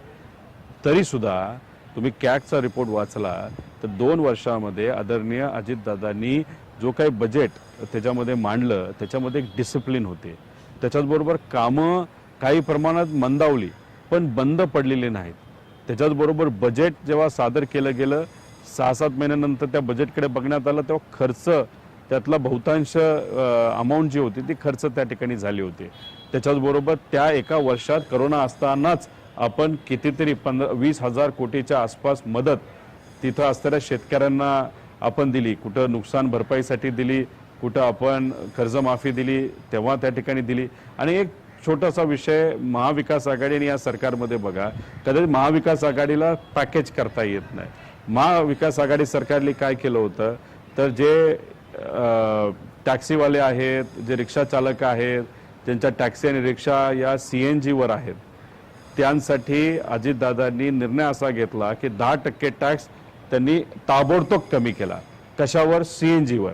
तरी सुद्धा तुम्ही कॅगचा रिपोर्ट वाचला तर 2 वर्षामध्ये आदरणीय अजितदादांनी जो काही बजेट त्याच्यामध्ये मांडलं त्याच्यामध्ये एक डिसिप्लिन होते. त्याच्याचबरोबर कामं काही प्रमाणात मंदावली, पण बंद पडलेली नाहीत. त्याच्याच बरोबर बजेट जेव्हा सादर केलं गेलं, 6-7 महिन्यानंतर त्या बजेटकडे बघण्यात आलं, तेव्हा खर्च त्यातला बहुतांश अमाऊंट जी होती ती खर्च त्या ठिकाणी झाली होती. त्याच्याच बरोबर त्या एका वर्षात करोना असतानाच आपण कितीतरी 20,000 कोटीच्या आसपास मदत तिथं असणाऱ्या शेतकऱ्यांना आपण दिली. कुठं नुकसान भरपाईसाठी दिली, कुठं आपण कर्जमाफी दिली, तेव्हा त्या ठिकाणी दिली. आणि एक छोटासा विषय महाविकास आघाडी आणि या सरकारमध्ये बघा, कदाचित महाविकास आघाडीला पॅकेज करता येत नाही. महाविकास आघाडी सरकारने काय केलं होतं, तर जे टॅक्सीवाले आहेत, जे रिक्षा चालक आहेत, ज्यांच्या टॅक्सी आणि रिक्षा या CNG वर आहेत, त्यांसाठी अजितदादांनी निर्णय असा घेतला की 10% टॅक्स त्यांनी ताबडतोब कमी केला. कशावर? CNG वर.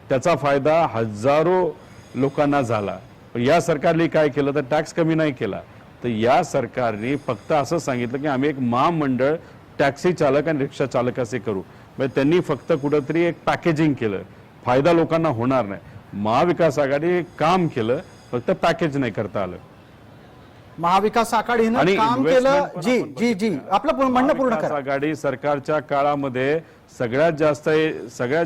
त्याचा फायदा हजारो लोकांना झाला. पण या सरकारने काय केलं, तर टॅक्स कमी नाही केला. तर या सरकारने फक्त असं सांगितलं की आम्ही एक महामंडळ टॅक्सी चालक आणि रिक्षा चालक असे करू. म्हणजे त्यांनी फक्त कुठंतरी एक पॅकेजिंग केलं, फायदा लोकांना होणार नाही. महाविकास आघाडी काम केलं, फक्त पॅकेज नाही करता आलं. महाविकास आघाडीनं काम केलं. जी जी जी आपलं म्हणणं पूर्ण करा. आघाडी सरकारच्या काळामध्ये सगळ्यात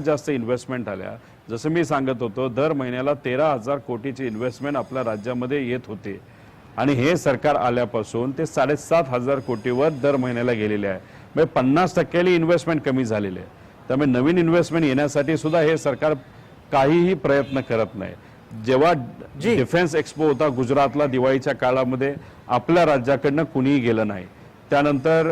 जास्त इन्व्हेस्टमेंट आल्या. जसं मी सांगत होतो, दर महिन्याला 13,000 कोटीची इन्व्हेस्टमेंट आपल्या राज्यामध्ये येत होते. आणि हे सरकार आल्यापासून ते 7,500 कोटीवर दर महिन्याला गेलेले आहे. म्हणजे 50% इन्व्हेस्टमेंट कमी झालेले आहे. त्यामुळे नवीन इन्व्हेस्टमेंट येण्यासाठी सुद्धा हे सरकार काहीही प्रयत्न करत नाही. जेव्हा डिफेन्स एक्सपो होता गुजरातला दिवाळीच्या काळामध्ये, आपल्या राज्याकडनं कुणीही गेलं नाही. त्यानंतर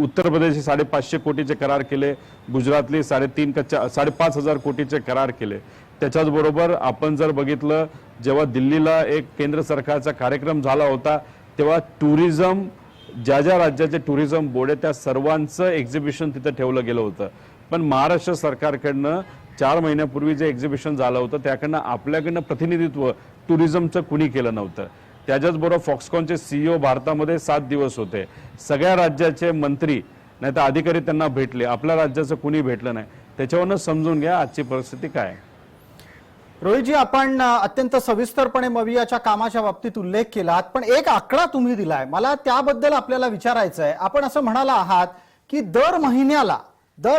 उत्तर प्रदेशचे 550 कोटीचे करार केले, गुजरातली 5,500 कोटीचे करार केले. त्याच्याच बरोबर आपण जर बघितलं, जेव्हा दिल्लीला एक केंद्र सरकारचा कार्यक्रम झाला होता, तेव्हा टुरिझम, ज्या ज्या राज्याचे टुरिझम बोर्ड आहे त्या सर्वांचं एक्झिबिशन तिथं ठेवलं गेलं होतं. पण महाराष्ट्र सरकारकडनं 4 महिन्यापूर्वी जे एक्झिबिशन झालं होतं त्याकडनं आपल्याकडनं प्रतिनिधित्व टुरिझमचं कुणी केलं नव्हतं. त्याच्याच बरोबर फॉक्सकॉनचे CEO भारतामध्ये 7 दिवस होते. सगळ्या राज्याचे मंत्री नाही तर अधिकारी त्यांना भेटले, आपल्या राज्याचं कुणी भेटलं नाही. त्याच्यावरनं समजून घ्या आजची परिस्थिती काय. रोहितजी, आपण अत्यंत सविस्तरपणे मवियाच्या कामाच्या बाबतीत उल्लेख केलात, पण एक आकडा तुम्ही दिलाय, मला त्याबद्दल आपल्याला विचारायचं आहे. आपण असं म्हणाला आहात की दर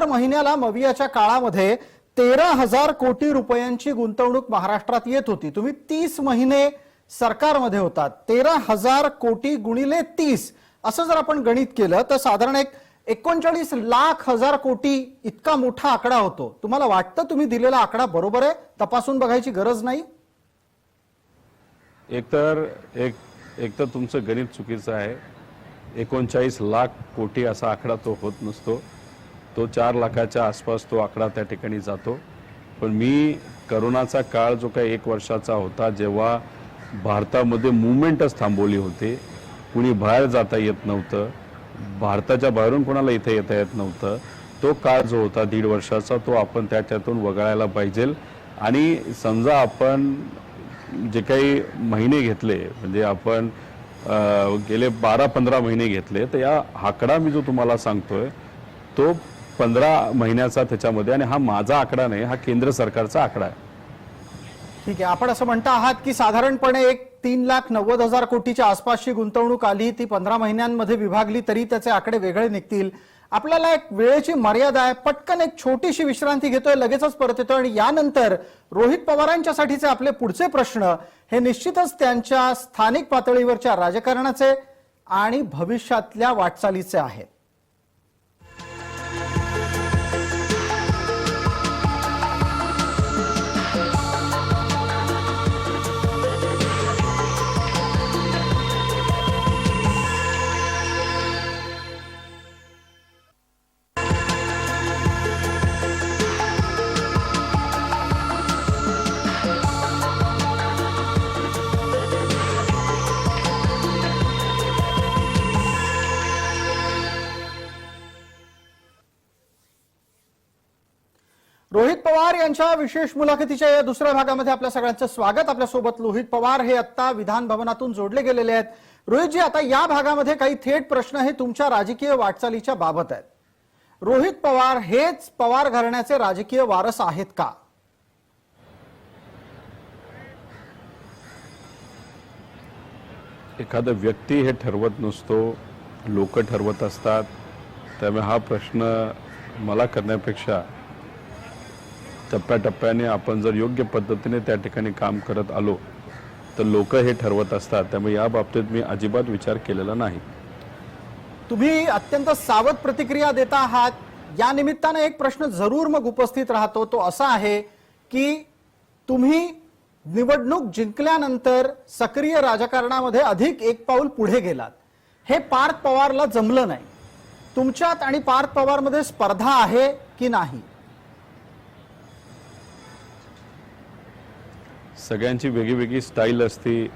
महिन्याला मवियाच्या काळामध्ये 13,000 कोटी रुपयांची गुंतवणूक महाराष्ट्रात येत होती. तुम्ही 30 महिने सरकारमध्ये होतात. 13,000 कोटी गुणिले 30 असं जर आपण गणित केलं तर साधारण एक 39,00,000 कोटी इतका मोठा आकडा होतो. तुम्हाला वाटतं तुम्ही दिलेला आकडा बरोबर आहे? तपासून बघायची गरज नाही? एक तर तुमचं गणित चुकीचं आहे. 39,00,000 कोटी असा आकडा तो होत नसतो. तो 4 लाखाच्या आसपास तो आकडा त्या ठिकाणी जातो. पण मी करोनाचा काळ जो काही 1 वर्षाचा होता, जेव्हा भारतामध्ये मुवमेंटच थांबवली होती, कुणी बाहेर जाता येत नव्हतं, भारताच्या बाहेरून कोणाला इथे येता येत नव्हतं, तो काळ जो होता 1.5 वर्षाचा, तो आपण त्याच्यातून वगळायला पाहिजे. आणि समजा आपण जे काही महिने घेतले, म्हणजे आपण गेले 12-15 महिने घेतले, तर या आकडा मी जो तुम्हाला सांगतोय तो 15 महिन्याचा त्याच्यामध्ये, आणि हा माझा आकडा नाही, हा केंद्र सरकारचा आकडा आहे. ठीक आहे. आपण असं म्हणता आहात की साधारणपणे एक 3,90,000 कोटीच्या आसपासची गुंतवणूक आली, ती 15 महिन्यांमध्ये विभागली तरी त्याचे आकडे वेगळे निघतील. आपल्याला एक वेळेची मर्यादा आहे. पटकन एक छोटीशी विश्रांती घेतोय, लगेचच परत येतोय आणि यानंतर रोहित पवारांच्यासाठीचे आपले पुढचे प्रश्न हे निश्चितच त्यांच्या स्थानिक पातळीवरच्या राजकारणाचे आणि भविष्यातल्या वाटचालीचे आहेत. रोहित पवार यांच्या विशेष मुलाखतीच्या या दुसऱ्या भागामध्ये आपल्या सगळ्यांचं स्वागत. आपल्यासोबत रोहित पवार हे आता विधान भवनातून जोडले गेलेले आहेत. रोहितजी, आता या भागामध्ये काही थेट प्रश्न हे तुमच्या राजकीय वाटचालीच्या बाबत आहेत. रोहित पवार हेच पवार घराण्याचे राजकीय वारस आहेत का? एखादा व्यक्ती हे ठरवत नसतो, लोक ठरवत असतात. त्यामुळे हा प्रश्न मला करण्यापेक्षा टप्प्याटप्प्याने आपण जर योग्य पद्धतीने त्या ठिकाणी काम करत आलो तर लोक हे ठरवत असतात. त्यामुळे या बाबतीत मी अजिबात विचार केलेला नाही. तुम्ही अत्यंत सावध प्रतिक्रिया देता आहात. या निमित्ताने एक प्रश्न जरूर मग उपस्थित राहतो, तो असा आहे की तुम्ही निवडणूक जिंकल्यानंतर सक्रिय राजकारणामध्ये अधिक एक पाऊल पुढे गेलात. हे पार्थ पवारला जमलं नाही. तुमच्यात आणि पार्थ पवारमध्ये स्पर्धा आहे की नाही? सगळ्यांची वेगळी स्टाईल असते.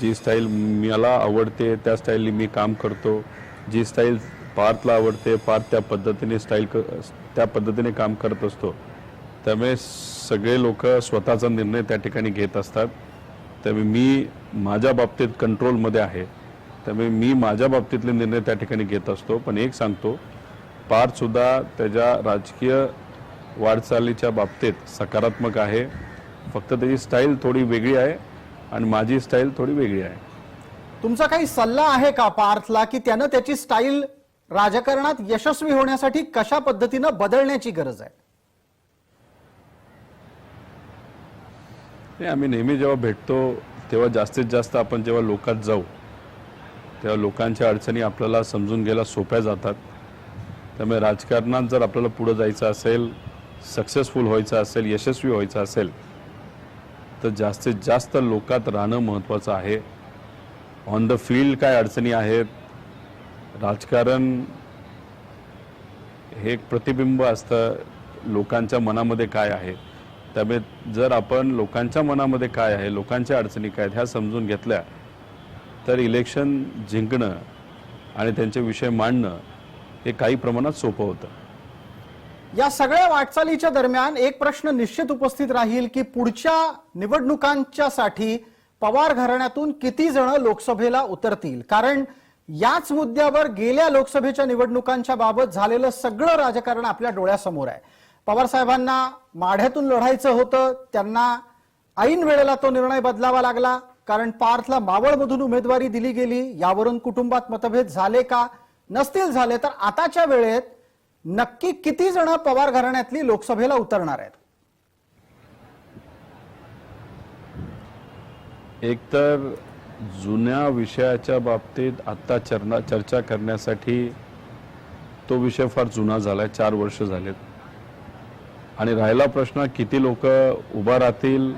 जी स्टाईल मला आवडते त्या स्टाईलनी मी काम करतो. जी स्टाईल पार्थला आवडते, पार्थ त्या पद्धतीने त्या पद्धतीने काम करत असतो. त्यामुळे सगळे लोक स्वतःचा निर्णय त्या ठिकाणी घेत असतात. त्यामुळे मी माझ्या बाबतीत कंट्रोलमध्ये आहे. त्यामुळे मी माझ्या बाबतीतले निर्णय त्या ठिकाणी घेत असतो. पण एक सांगतो, पार्थ सुद्धा त्याच्या राजकीय वाटचालीच्या बाबतीत सकारात्मक आहे. फक्त त्याची स्टाईल थोडी वेगळी आहे आणि माझी स्टाईल थोडी वेगळी आहे. तुमचा काही सल्ला आहे का पार्थला की त्यानं त्याची स्टाईल राजकारणात यशस्वी होण्यासाठी कशा पद्धतीनं बदलण्याची गरज आहे? आम्ही नेहमी जेव्हा भेटतो तेव्हा जास्तीत जास्त आपण जेव्हा लोकात जाऊ तेव्हा लोकांच्या अडचणी आपल्याला समजून घ्यायला सोप्या जातात. त्यामुळे राजकारणात जर आपल्याला पुढे जायचं असेल, सक्सेसफुल व्हायचं असेल, यशस्वी व्हायचं असेल तर जास्तीत जास्त लोकात राहणं महत्त्वाचं आहे. ऑन द फील्ड काय अडचणी आहेत, राजकारण हे एक प्रतिबिंब असतं लोकांच्या मनामध्ये काय आहे. त्यामुळे जर आपण लोकांच्या मनामध्ये काय आहे, लोकांच्या अडचणी काय आहेत ह्या समजून घेतल्या तर इलेक्शन जिंकणं आणि त्यांचे विषय मांडणं हे काही प्रमाणात सोपं होतं. या सगळ्या वाटचालीच्या दरम्यान एक प्रश्न निश्चित उपस्थित राहील की पुढच्या निवडणुकांच्यासाठी पवार घराण्यातून किती जण लोकसभेला उतरतील? कारण याच मुद्द्यावर गेल्या लोकसभेच्या निवडणुकांच्या बाबत झालेलं सगळं राजकारण आपल्या डोळ्यासमोर आहे. पवार साहेबांना माढ्यातून लढायचं होतं, त्यांना ऐन वेळेला तो निर्णय बदलावा लागला कारण पार्थला मावळमधून उमेदवारी दिली गेली. यावरून कुटुंबात मतभेद झाले का? नसतील झाले तर आताच्या वेळेत नक्की किती जण पवार घराण्यातली लोकसभेला उतरणार आहेत? एकतर जुन्या विषयाच्या बाबतीत आता चर्चा करण्यासाठी तो विषय फार जुना झालाय, 4 वर्ष झालेत. आणि राहिला प्रश्न किती लोक उभा राहतील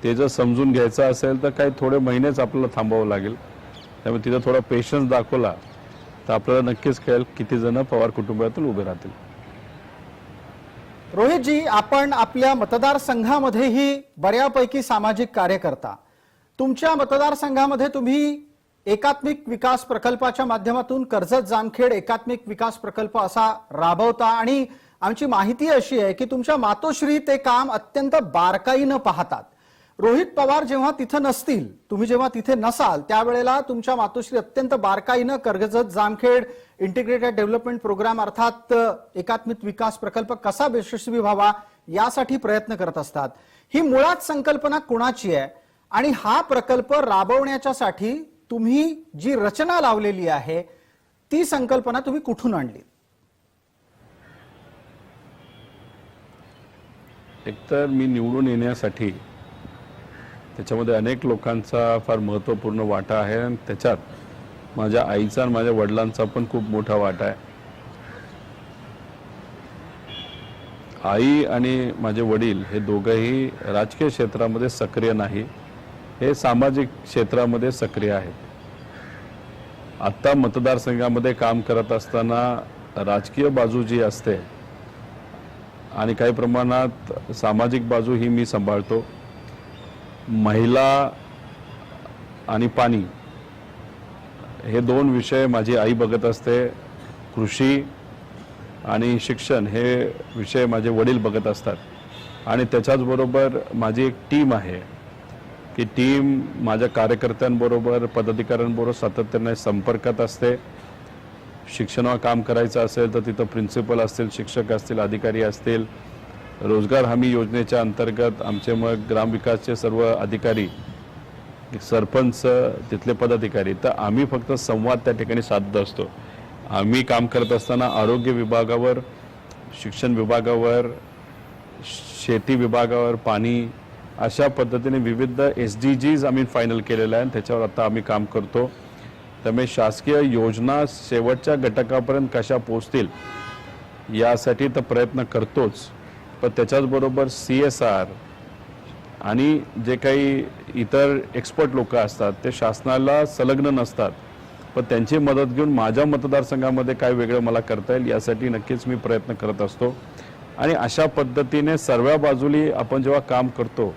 ते जर समजून घ्यायचं असेल तर काही थोडे महिनेच आपल्याला थांबावं लागेल. त्यामुळे तिथं थोडा पेशन्स दाखवला तर आपल्याला नक्कीच कळेल किती जण पवार कुटुंबातून उभे राहतील. रोहितजी, आपण आपल्या मतदारसंघामध्येही बऱ्यापैकी सामाजिक कार्य करता. तुमच्या मतदारसंघामध्ये तुम्ही एकात्मिक विकास प्रकल्पाच्या माध्यमातून कर्जत जामखेड एकात्मिक विकास प्रकल्प असा राबवता आणि आमची माहिती अशी आहे की तुमच्या मातोश्री ते काम अत्यंत बारकाईनं पाहतात. रोहित पवार जेव्हा तिथं नसतील, तुम्ही जेव्हा तिथे नसाल त्यावेळेला तुमच्या मातोश्री अत्यंत बारकाईनं Karjat Jamkhed integrated development programme अर्थात एकात्मिक विकास प्रकल्प कसा यशस्वी व्हावा यासाठी प्रयत्न करत असतात. ही मुळात संकल्पना कुणाची आहे आणि हा प्रकल्प राबवण्याच्यासाठी तुम्ही जी रचना लावलेली आहे ती संकल्पना तुम्ही कुठून आणली? एकतर मी निवडून येण्यासाठी त्याच्यामध्ये अनेक लोकांचा फार महत्त्वपूर्ण वाटा आहे आणि त्याच्यात माझ्या आईचा आणि माझ्या वडिलांचा पण खूप मोठा वाटा आहे. आई आणि माझे वडील हे दोघंही राजकीय क्षेत्रामध्ये सक्रिय नाही, हे सामाजिक क्षेत्रामध्ये सक्रिय आहेत. आता मतदारसंघामध्ये काम करत असताना राजकीय बाजू जी असते आणि काही प्रमाणात सामाजिक बाजू ही मी सांभाळतो. महिला आणि पाणी हे 2 विषय माझी आई बघत असते. कृषी आणि शिक्षण हे विषय माझे वडील बघत असतात. आणि त्याच्याच बरोबर माझी एक टीम आहे की टीम माझ्या कार्यकर्त्यांबरोबर पदाधिकाऱ्यांबरोबर सातत्याने संपर्कात असते. शिक्षणावर काम करायचं असेल तर तिथं प्रिन्सिपल असतील, शिक्षक असतील, अधिकारी असतील. रोजगार हमी योजनेच्या अंतर्गत आमचे मग ग्रामविकासचे सर्व अधिकारी सरपंच, तिथले पदाधिकारी, तर आम्ही फक्त संवाद त्या ठिकाणी साधत असतो. आम्ही काम करत असताना आरोग्य विभागावर, शिक्षण विभागावर, शेती विभागावर, पाणी, अशा पद्धतीने विविध SDGs आम्ही फायनल केलेल्या आहे आणि त्याच्यावर आता आम्ही काम करतो. त्यामुळे शासकीय योजना शेवटच्या घटकापर्यंत कशा पोहोचतील यासाठी तर प्रयत्न करतोच, पण त्याच्याचबरोबर CSR आणि जे काही इतर एक्सपर्ट लोक असतात ते शासनाला संलग्न नसतात, पण त्यांची मदत घेऊन माझ्या मतदारसंघामध्ये काय वेगळं मला करता येईल यासाठी नक्कीच मी प्रयत्न करत असतो. आणि अशा पद्धतीने सर्व बाजूली आपण जेव्हा काम करतो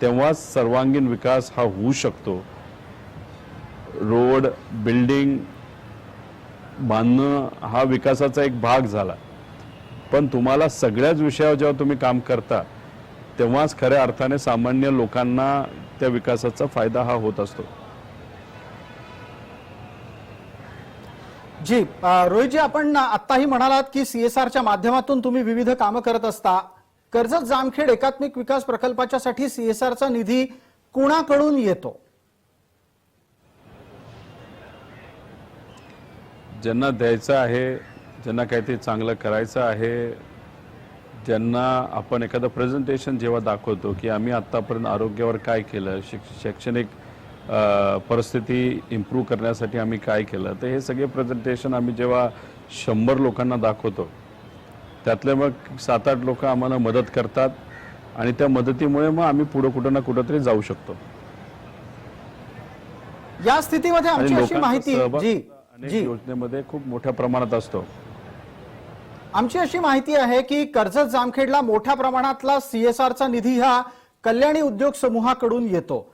तेव्हाच सर्वांगीण विकास हा होऊ शकतो. रोड, बिल्डिंग बांधणं हा विकासाचा एक भाग झाला, पण तुम्हाला सगळ्याच विषयावर जेव्हा तुम्ही काम करता तेव्हाच खऱ्या अर्थाने सामान्य लोकांना त्या विकासाचा फायदा हा होत असतो. जी रोहितजी, आपण आत्ताही म्हणालात की CSRच्या माध्यमातून तुम्ही विविध कामं करत असता. कर्जत जामखेड एकात्मिक विकास प्रकल्पाच्यासाठी CSRचा निधी कुणाकडून येतो? ज्यांना द्यायचं आहे, ज्यांना काहीतरी चांगलं करायचं आहे, ज्यांना आपण एखादं प्रेझेंटेशन जेव्हा दाखवतो की आम्ही आत्तापर्यंत आरोग्यावर काय केलं, शैक्षणिक परिस्थिती इम्प्रूव्ह करण्यासाठी आम्ही काय केलं, तर हे सगळे प्रेझेंटेशन आम्ही जेव्हा 100 लोकांना दाखवतो त्यातले मग 7-8 लोक आम्हाला मदत करतात आणि त्या मदतीमुळे मग आम्ही पुढे कुठं ना कुठंतरी जाऊ शकतो. या स्थितीमध्ये आमची अशी माहिती जी योजनेमध्ये खूप मोठ्या प्रमाणात असतो. आमची अशी माहिती आहे की कर्जत जामखेडला मोठ्या प्रमाणातला CSRचा निधी हा कल्याणी उद्योग समूहाकडून येतो.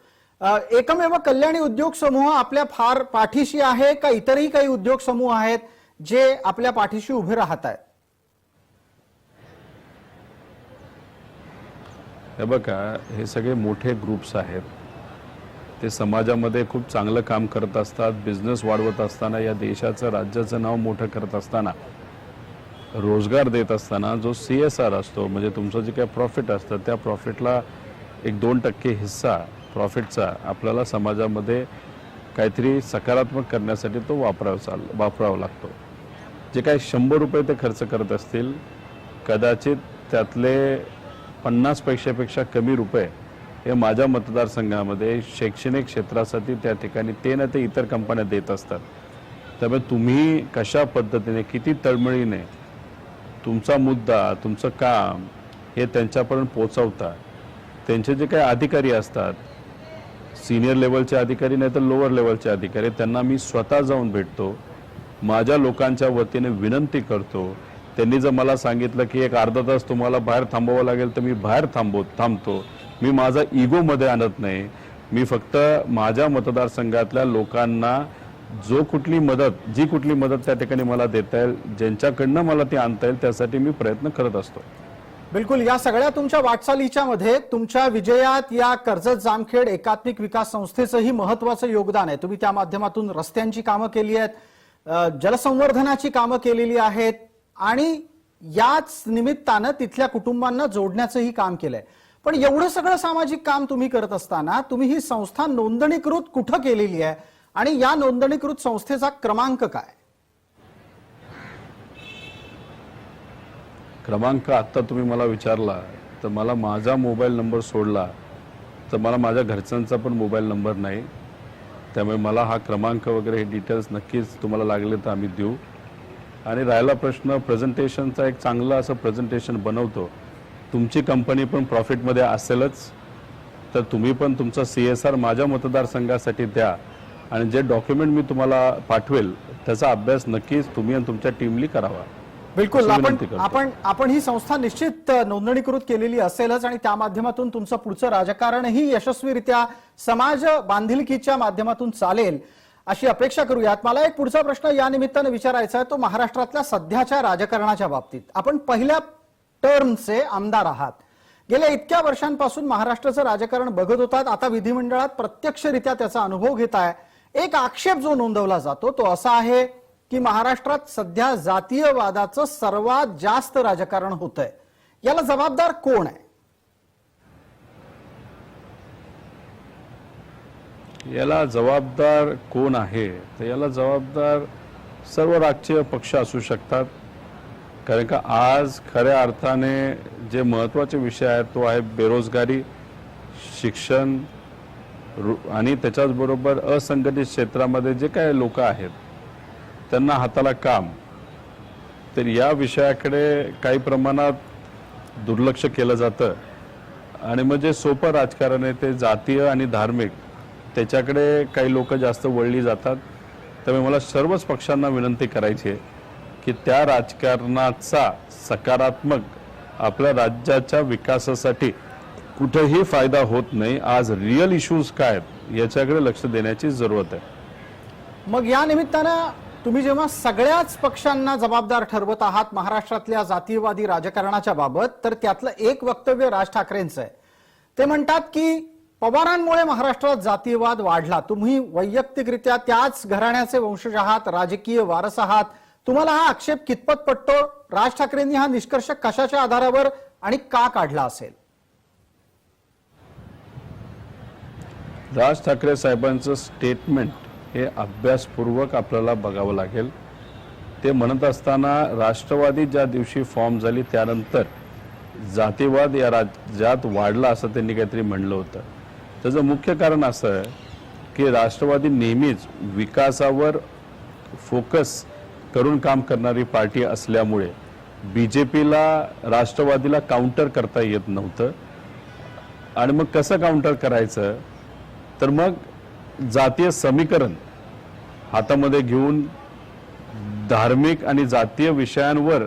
एकमेव कल्याणी उद्योग समूह आपल्या फार पाठीशी आहे का इतरही काही उद्योग समूह आहेत जे आपल्या पाठीशी उभे राहत आहेत? हे बघा, हे सगळे मोठे ग्रुप्स आहेत, ते समाजामध्ये खूप चांगलं काम करत असतात, बिझनेस वाढवत असताना, या देशाचं, राज्याचं नाव मोठं करत असताना, रोजगार देत असताना जो CSR असतो म्हणजे तुमचं जे काही प्रॉफिट असतं त्या प्रॉफिटला 1-2% हिस्सा प्रॉफिटचा आपल्याला समाजामध्ये काहीतरी सकारात्मक करण्यासाठी तो वापरावा लागतो. जे काही 100 रुपये ते खर्च करत असतील, कदाचित त्यातले 50 पैशापेक्षा कमी रुपये हे माझ्या मतदारसंघामध्ये शैक्षणिक क्षेत्रासाठी त्या ठिकाणी ते ना ते इतर कंपन्या देत असतात. त्यामुळे तुम्ही कशा पद्धतीने, किती तळमळीने तुमचा मुद्दा, तुमचं काम हे त्यांच्यापर्यंत पोहोचवता. त्यांचे जे काही अधिकारी असतात, सिनियर लेवलचे अधिकारी नाही तर लोअर लेवलचे अधिकारी, त्यांना मी स्वतः जाऊन भेटतो, माझ्या लोकांच्या वतीने विनंती करतो. त्यांनी जर मला सांगितलं की एक अर्धा तास तुम्हाला बाहेर थांबावं लागेल तर मी बाहेर थांबतो. मी माझा इगो मध्ये आणत नाही. मी फक्त माझ्या मतदारसंघातल्या लोकांना जी कुठली मदत त्या ठिकाणी मला देता येईल, ज्यांच्याकडनं मला ती आणता येईल, त्यासाठी मी प्रयत्न करत असतो. बिलकुल. या सगळ्या तुमच्या वाटचालीच्या मध्ये तुमच्या विजयात या कर्जत जामखेड एकात्मिक विकास संस्थेचंही महत्वाचं योगदान आहे. तुम्ही त्या माध्यमातून रस्त्यांची कामं केली आहेत, जलसंवर्धनाची कामं केलेली आहेत आणि याच निमित्तानं तिथल्या कुटुंबांना जोडण्याचंही काम केलंय. पण एवढं सगळं सामाजिक काम तुम्ही करत असताना तुम्ही ही संस्था नोंदणीकृत कुठं केलेली आहे आणि या नोंदणीकृत संस्थेचा क्रमांक काय? क्रमांक आता तुम्ही मला विचारला तर मला माझा मोबाईल नंबर सोडला तर मला माझ्या घरच्यांचा पण मोबाईल नंबर नाही. त्यामुळे मला हा क्रमांक वगैरे हे डिटेल्स नक्कीच तुम्हाला लागले तर आम्ही देऊ. आणि राहिला प्रश्न प्रेझेंटेशनचा, एक चांगलं असं प्रेझेंटेशन बनवतो. तुमची कंपनी पण प्रॉफिटमध्ये असेलच तर तुम्ही पण तुमचा CSR माझ्या मतदारसंघासाठी द्या आणि जे डॉक्युमेंट मी तुम्हाला पाठवेल त्याचा अभ्यास नक्कीच तुम्ही आणि तुमच्या टीमनी करावा. बिलकुल. आपण ही संस्था निश्चित नोंदणीकृत केलेली असेलच आणि त्या माध्यमातून तुमचं पुढचं राजकारणही यशस्वीरित्या समाज बांधिलकीच्या माध्यमातून चालेल अशी अपेक्षा करूयात. मला एक पुढचा प्रश्न या निमित्तानं विचारायचा आहे, तो महाराष्ट्रातल्या सध्याच्या राजकारणाच्या बाबतीत. आपण पहिल्या टर्मचे आमदार आहात, गेल्या इतक्या वर्षांपासून महाराष्ट्राचं राजकारण बघत होतात, आता विधिमंडळात प्रत्यक्षरित्या त्याचा अनुभव घेताय. एक आक्षेप जो नोंदवला जातो तो असा आहे की महाराष्ट्रात सध्या जातीयवादाचं सर्वात जास्त राजकारण होतंय. याला जबाबदार कोण आहे? याला जबाबदार कोण आहे तर याला जबाबदार सर्व राजकीय पक्ष असू शकतात. कारण का आज खऱ्या अर्थाने जे महत्त्वाचे विषय आहेत तो आहे बेरोजगारी, शिक्षण आणि त्याच्याच बरोबर असंघटित क्षेत्रामध्ये जे काही लोक आहेत त्यांना हाताला काम. तर या विषयाकडे काही प्रमाणात दुर्लक्ष केलं जातं आणि मग जे सोपं राजकारण आहे ते जातीय आणि धार्मिक त्याच्याकडे काही लोक जास्त वळली जातात. त्यामुळे मला सर्वच पक्षांना विनंती करायची आहे की त्या राजकारणाचा सकारात्मक आपल्या राज्याच्या विकासासाठी कुठेही फायदा होत नाही. आज रिअल इश्यूज काय आहेत याच्याकडे लक्ष देण्याची जरूरत आहे. मग या निमित्तानं तुम्ही जेव्हा सगळ्याच पक्षांना जबाबदार ठरवत आहात महाराष्ट्रातल्या जातीयवादी राजकारणाच्या बाबत, तर त्यातलं एक वक्तव्य राज ठाकरेंचं आहे. ते म्हणतात की पवारांमुळे महाराष्ट्रात जातीयवाद वाढला. तुम्ही वैयक्तिकरित्या त्याच घराण्याचे वंशज आहात, राजकीय वारस आहात. तुम्हाला हा आक्षेप कितपत पटतो? राज ठाकरेंनी हा निष्कर्ष कशाच्या आधारावर आणि का काढला असेल? राज ठाकरे साहेबांचं स्टेटमेंट हे अभ्यासपूर्वक आपल्याला बघावं लागेल. ते म्हणत असताना राष्ट्रवादी ज्या दिवशी फॉर्म झाली त्यानंतर जातीवाद या राज्यात वाढला असं त्यांनी काहीतरी म्हणलं होतं. त्याचं मुख्य कारण असं आहे की राष्ट्रवादी नेहमीच विकासावर फोकस करून काम करणारी पार्टी असल्यामुळे बीजेपीला राष्ट्रवादीला काउंटर करता येत नव्हतं. आणि मग कसं काउंटर करायचं तर मग जातीय समीकरण हातामध्ये घेऊन धार्मिक आणि जातीय विषयांवर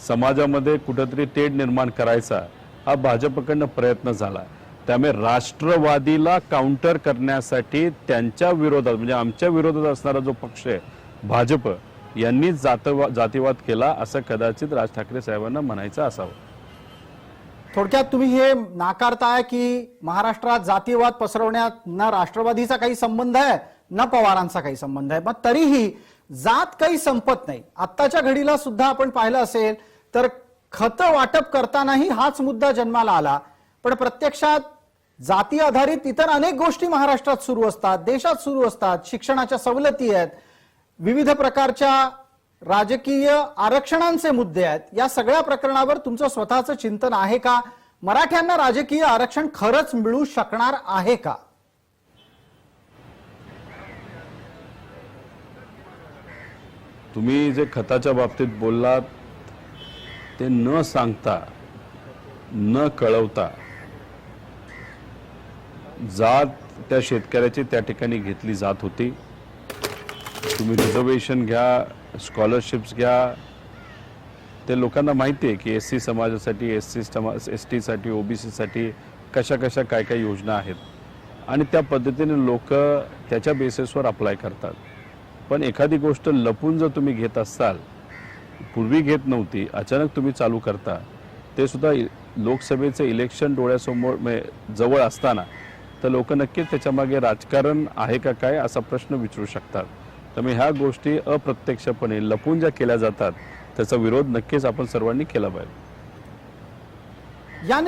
समाजामध्ये कुठेतरी तेढ निर्माण करायचा हा भाजपकडनं प्रयत्न झाला. त्यामुळे राष्ट्रवादीला काउंटर करण्यासाठी त्यांच्या विरोधात म्हणजे आमच्या विरोधात असणारा जो पक्ष आहे भाजप यांनी जातीवाद केला असं कदाचित राज ठाकरे साहेबांना म्हणायचं असावं. थोडक्यात तुम्ही हे नाकारताय की महाराष्ट्रात जातीयवाद पसरवण्यात ना राष्ट्रवादीचा काही संबंध आहे ना पवारांचा काही संबंध आहे. मग तरीही जात काही संपत नाही. आत्ताच्या घडीला सुद्धा आपण पाहिलं असेल तर खतं वाटप करतानाही हाच मुद्दा जन्माला आला. पण प्रत्यक्षात जाती आधारित इतर अनेक गोष्टी महाराष्ट्रात सुरू असतात, देशात सुरू असतात. शिक्षणाच्या सवलती आहेत, विविध प्रकारच्या राजकीय आरक्षणांचे मुद्दे आहेत. या सगळ्या प्रकरणावर तुमचं स्वतःचं चिंतन आहे का? मराठ्यांना राजकीय आरक्षण खरंच मिळू शकणार आहे का? तुम्ही जे खताच्या बाबतीत बोललात ते न सांगता न कळवता जात त्या शेतकऱ्याची त्या ठिकाणी घेतली जात होती. तुम्ही रिझर्वेशन घ्या, स्कॉलरशिप्स घ्या, ते लोकांना माहिती आहे की एससी समाजासाठी, एसटी साठी, ओबीसी साठी कशा कशा काय काय योजना आहेत आणि त्या पद्धतीने लोक त्याच्या बेसिसवर अप्लाय करतात. पण एखादी गोष्ट लपून जर तुम्ही घेत असाल, पूर्वी घेत नव्हती, अचानक तुम्ही चालू करता, ते सुद्धा लोकसभेचं इलेक्शन डोळ्यासमोर जवळ असताना, तर लोक नक्कीच त्याच्यामागे राजकारण आहे का काय असा प्रश्न विचारू शकतात. त्यामुळे ह्या गोष्टी अप्रत्यक्षपणे लपून ज्या केल्या जातात त्याचा विरोध नक्कीच आपण सर्वांनी केला पाहिजे. या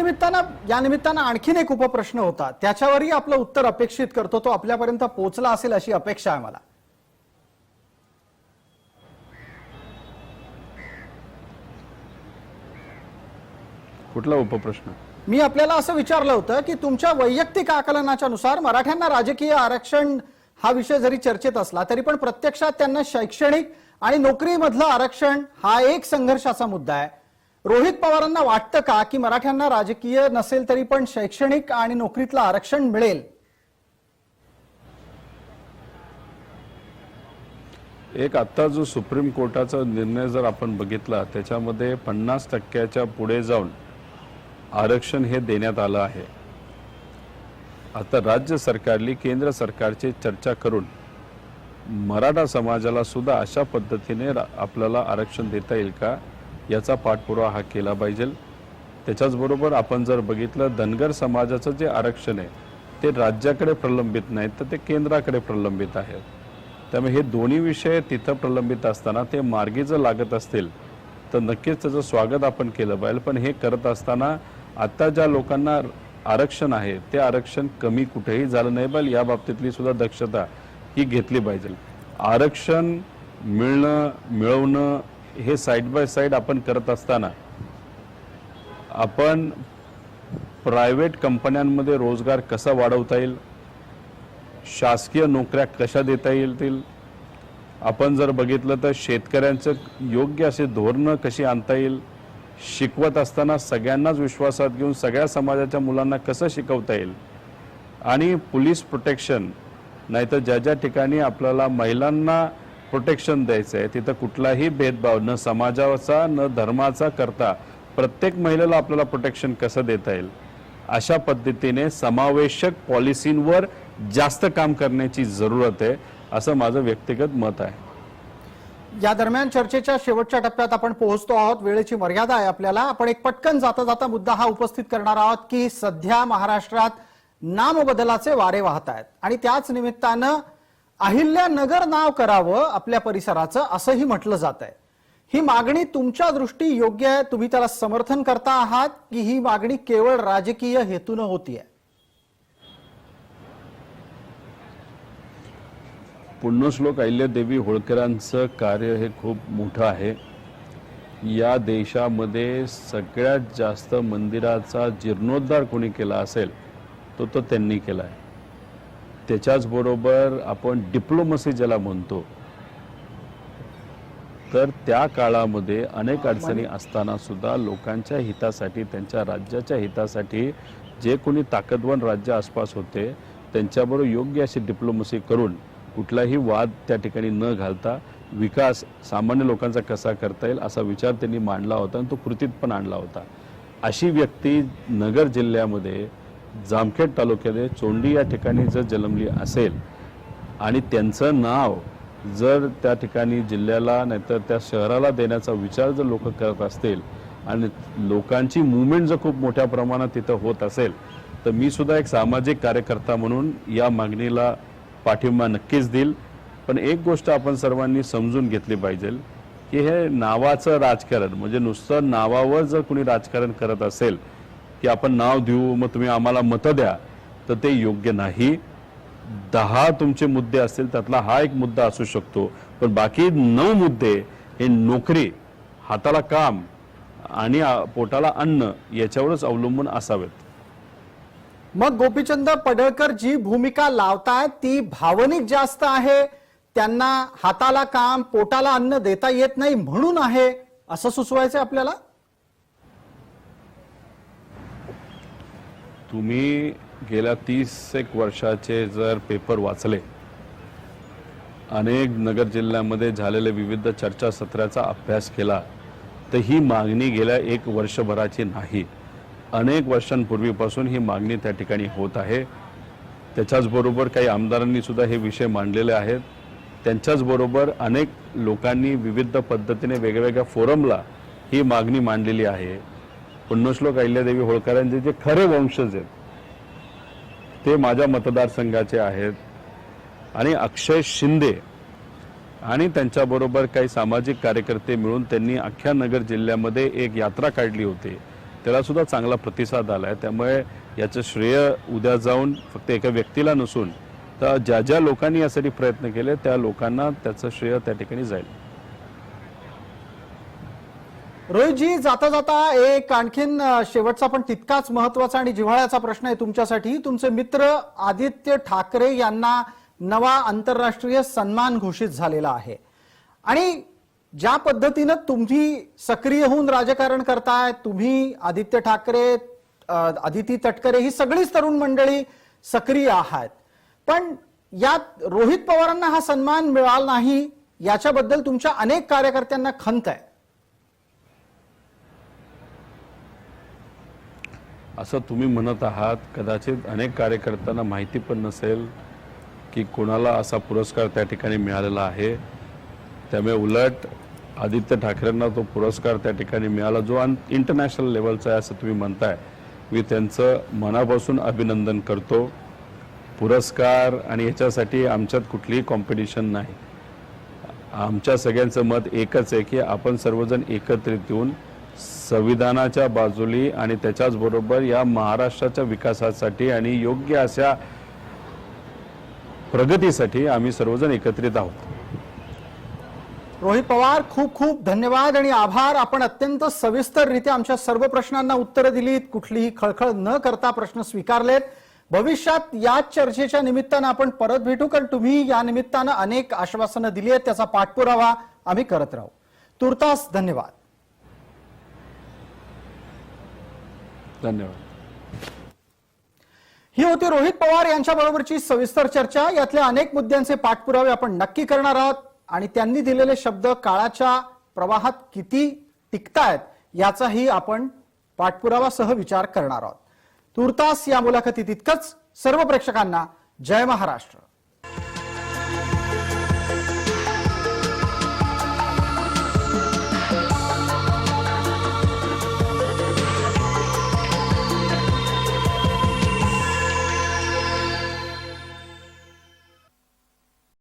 निमित्तानं आणखीन एक उपप्रश्न होता, त्याच्यावरही आपलं उत्तर अपेक्षित करतो. तो आपल्यापर्यंत पोहोचला असेल अशी अपेक्षा आहे मला. कुठला उपप्रश्न? मी आपल्याला असं विचारलं होतं की तुमच्या वैयक्तिक आकलनाच्या नुसार मराठ्यांना राजकीय आरक्षण हा विषय जरी चर्चेत असला तरी पण प्रत्यक्षात त्यांना शैक्षणिक आणि नोकरीमधलं आरक्षण हा एक संघर्षाचा मुद्दा आहे. रोहित पवारांना वाटतं का की मराठ्यांना राजकीय नसेल तरी पण शैक्षणिक आणि नोकरीतलं आरक्षण मिळेल? एक आता जो सुप्रीम कोर्टाचा निर्णय जर आपण बघितला त्याच्यामध्ये 50% पुढे जाऊन आरक्षण हे देण्यात आलं आहे. आता राज्य सरकारली केंद्र सरकारची चर्चा करून मराठा समाजाला सुद्धा अशा पद्धतीने आपल्याला आरक्षण देता येईल का याचा पाठपुरावा हा केला पाहिजे. त्याच्याच बरोबर आपण जर बघितलं धनगर समाजाचं जे आरक्षण आहे ते राज्याकडे प्रलंबित नाही तर ते केंद्राकडे प्रलंबित आहे. त्यामुळे हे दोन्ही विषय तिथं प्रलंबित असताना ते मार्गी जर लागत असतील तर नक्कीच त्याचं स्वागत आपण केलं पाहिजे. पण हे करत असताना आता ज्या लोकांना आरक्षण आहे ते आरक्षण कमी कुठेही झालं नाही पाहिजे, या बाबतीतली सुद्धा दक्षता ही घेतली पाहिजे. आरक्षण मिळवणं हे साईड बाय साईड आपण करत असताना आपण प्रायव्हेट कंपन्यांमध्ये रोजगार कसा वाढवता येईल, शासकीय नोकऱ्या कशा देता येतील, आपण जर बघितलं तर शेतकऱ्यांचं योग्य असे धोरणं कशी आणता येईल, शिकवत असताना सगळ्यांनाच विश्वासात घेऊन सगळ्या समाजाच्या मुलांना कसं शिकवता येईल, आणि पोलीस प्रोटेक्शन नाहीतर ज्या ज्या ठिकाणी आपल्याला महिलांना प्रोटेक्शन द्यायचं आहे तिथं कुठलाही भेदभाव न समाजाचा न धर्माचा करता प्रत्येक महिलेला आपल्याला प्रोटेक्शन कसं देता येईल, अशा पद्धतीने समावेशक पॉलिसींवर जास्त काम करण्याची जरूरत आहे असं माझं व्यक्तिगत मत आहे. या दरम्यान चर्चेच्या शेवटच्या टप्प्यात आपण पोहोचतो आहोत. वेळेची मर्यादा आहे आपल्याला. आपण एक पटकन जाता जाता मुद्दा हा उपस्थित करणार आहोत की सध्या महाराष्ट्रात नामबदलाचे वारे वाहत आहेत आणि त्याच निमित्तानं अहिल्यानगर नाव करावं आपल्या परिसराचं असंही म्हटलं जात आहे. ही मागणी तुमच्या दृष्टी योग्य आहे, तुम्ही त्याला समर्थन करता आहात की ही मागणी केवळ राजकीय हेतून होतीये? पुण्यश्लोक अहिल्यादेवी होळकरांचं कार्य हे खूप मोठं आहे. या देशामध्ये सगळ्यात जास्त मंदिराचा जीर्णोद्धार कोणी केला असेल तो त्यांनी केला आहे. त्याच्याच बरोबर आपण डिप्लोमसी ज्याला म्हणतो, तर त्या काळामध्ये अनेक अडचणी असताना सुद्धा लोकांच्या हितासाठी त्यांच्या राज्याच्या हितासाठी जे कोणी ताकदवान राज्य आसपास होते त्यांच्याबरोबर योग्य अशी डिप्लोमसी करून कुठलाही वाद त्या ठिकाणी न घालता विकास सामान्य लोकांचा कसा करता येईल असा विचार त्यांनी मांडला होता आणि तो कृतीत पण आणला होता. अशी व्यक्ती नगर जिल्ह्यामध्ये जामखेड तालुक्यात चोंडी या ठिकाणी जर जन्मली असेल आणि त्यांचं नाव जर त्या ठिकाणी जिल्ह्याला नाहीतर त्या शहराला देण्याचा विचार जर लोक करत असतील आणि लोकांची मूवमेंट जर खूप मोठ्या प्रमाणात तिथं होत असेल तर मी सुद्धा एक सामाजिक कार्यकर्ता म्हणून या मागणीला पाठिंबा नक्कीच देईल. पण एक गोष्ट आपण सर्वांनी समजून घेतली पाहिजे की हे नावाचं राजकारण म्हणजे नुसतं नावावर जर कोणी राजकारण करत असेल की आपण नाव देऊ मग तुम्ही आम्हाला मतं द्या तर ते योग्य नाही. 10 तुमचे मुद्दे असतील त्यातला हा एक मुद्दा असू शकतो, पण बाकी 9 मुद्दे हे नोकरी, हाताला काम आणि पोटाला अन्न याच्यावरच अवलंबून असावेत. मग गोपीचंद पडळकर जी भूमिका लावतायत ती भावनिक जास्त आहे, त्यांना हाताला काम पोटाला अन्न देता येत नाही म्हणून आहे असं सुचवायचं आपल्याला? तुम्ही गेल्या 30 वर्षाचे जर पेपर वाचले, अनेक नगर जिल्ह्यामध्ये झालेले विविध चर्चासत्राचा अभ्यास केला तर ही मागणी गेल्या 1 वर्षभराची नाही, अनेक वर्षांपूर्वीपासून ही मागणी त्या ठिकाणी होत आहे. त्याच्याच बरोबर काही आमदारांनी सुद्धा हे विषय मांडलेले आहेत. त्यांच्याच बरोबर अनेक लोकांनी विविध पद्धतीने वेगवेगळ्या फोरमला ही मागणी मांडलेली आहे. पुण्यश्लोक अहिल्यादेवी होळकरांचे जे खरे वंशज आहेत ते माझ्या मतदारसंघाचे आहेत आणि अक्षय शिंदे आणि त्यांच्याबरोबर काही सामाजिक कार्यकर्ते मिळून त्यांनी अख्ख्या नगर जिल्ह्यामध्ये एक यात्रा काढली होती, त्याला सुद्धा चांगला प्रतिसाद आलाय. त्यामुळे याचं श्रेय उद्या जाऊन फक्त एका व्यक्तीला नसून तर ज्या ज्या लोकांनी यासाठी प्रयत्न केले त्या लोकांना त्याचं श्रेय त्या ठिकाणी जाईल. रोहितजी, जाता जाता एक आणखीन शेवटचा पण तितकाच महत्वाचा आणि जिव्हाळ्याचा प्रश्न आहे तुमच्यासाठी. तुमचे मित्र आदित्य ठाकरे यांना नवा आंतरराष्ट्रीय सन्मान घोषित झालेला आहे आणि ज्या पद्धतीनं तुम्ही सक्रिय होऊन राजकारण करताय, तुम्ही आदित्य ठाकरे, अदिती तटकरे ही सगळीच तरुण मंडळी सक्रिय आहात, पण यात रोहित पवारांना हा सन्मान मिळाला नाही याच्याबद्दल तुमच्या अनेक कार्यकर्त्यांना खंत आहे. असं तुम्ही म्हणत आहात, कदाचित अनेक कार्यकर्त्यांना माहिती पण नसेल की कोणाला असा पुरस्कार त्या ठिकाणी मिळालेला आहे. त्यामुळे उलट आदित्य ठाकरेंना तो पुरस्कार त्या ठिकाणी मिळाला जो इंटरनॅशनल लेवलचा आहे असं तुम्ही म्हणताय. मी त्यांचं मनापासून अभिनंदन करतो. पुरस्कार आणि याच्यासाठी आमच्यात कुठलीही कॉम्पिटिशन नाही. आमच्या सगळ्यांचं मत एकच आहे की आपण सर्वजण एकत्रित येऊन संविधानाच्या बाजूली आणि त्याच्याच बरोबर या महाराष्ट्राच्या विकासासाठी आणि योग्य अशा प्रगतीसाठी आम्ही सर्वजण एकत्रित आहोत. रोहित पवार, खूप खूप धन्यवाद आणि आभार. आपण अत्यंत सविस्तररित्या आमच्या सर्व प्रश्नांना उत्तरं दिलीत, कुठलीही खळखळ न करता प्रश्न स्वीकारलेत. भविष्यात याच चर्चेच्या निमित्तानं आपण परत भेटू, कारण तुम्ही या निमित्तानं अनेक आश्वासनं दिली आहेत, त्याचा पाठपुरावा आम्ही करत राहू. तुर्तास धन्यवाद. धन्यवाद. ही होती रोहित पवार यांच्या बरोबरची सविस्तर चर्चा. यातल्या अनेक मुद्द्यांचे पाठपुरावे आपण नक्की करणार आहोत आणि त्यांनी दिलेले शब्द काळाच्या प्रवाहात किती टिकतायत याचाही आपण पाठपुरावासह विचार करणार आहोत. तुर्तास या मुलाखतीत इतकंच. सर्व प्रेक्षकांना जय महाराष्ट्र.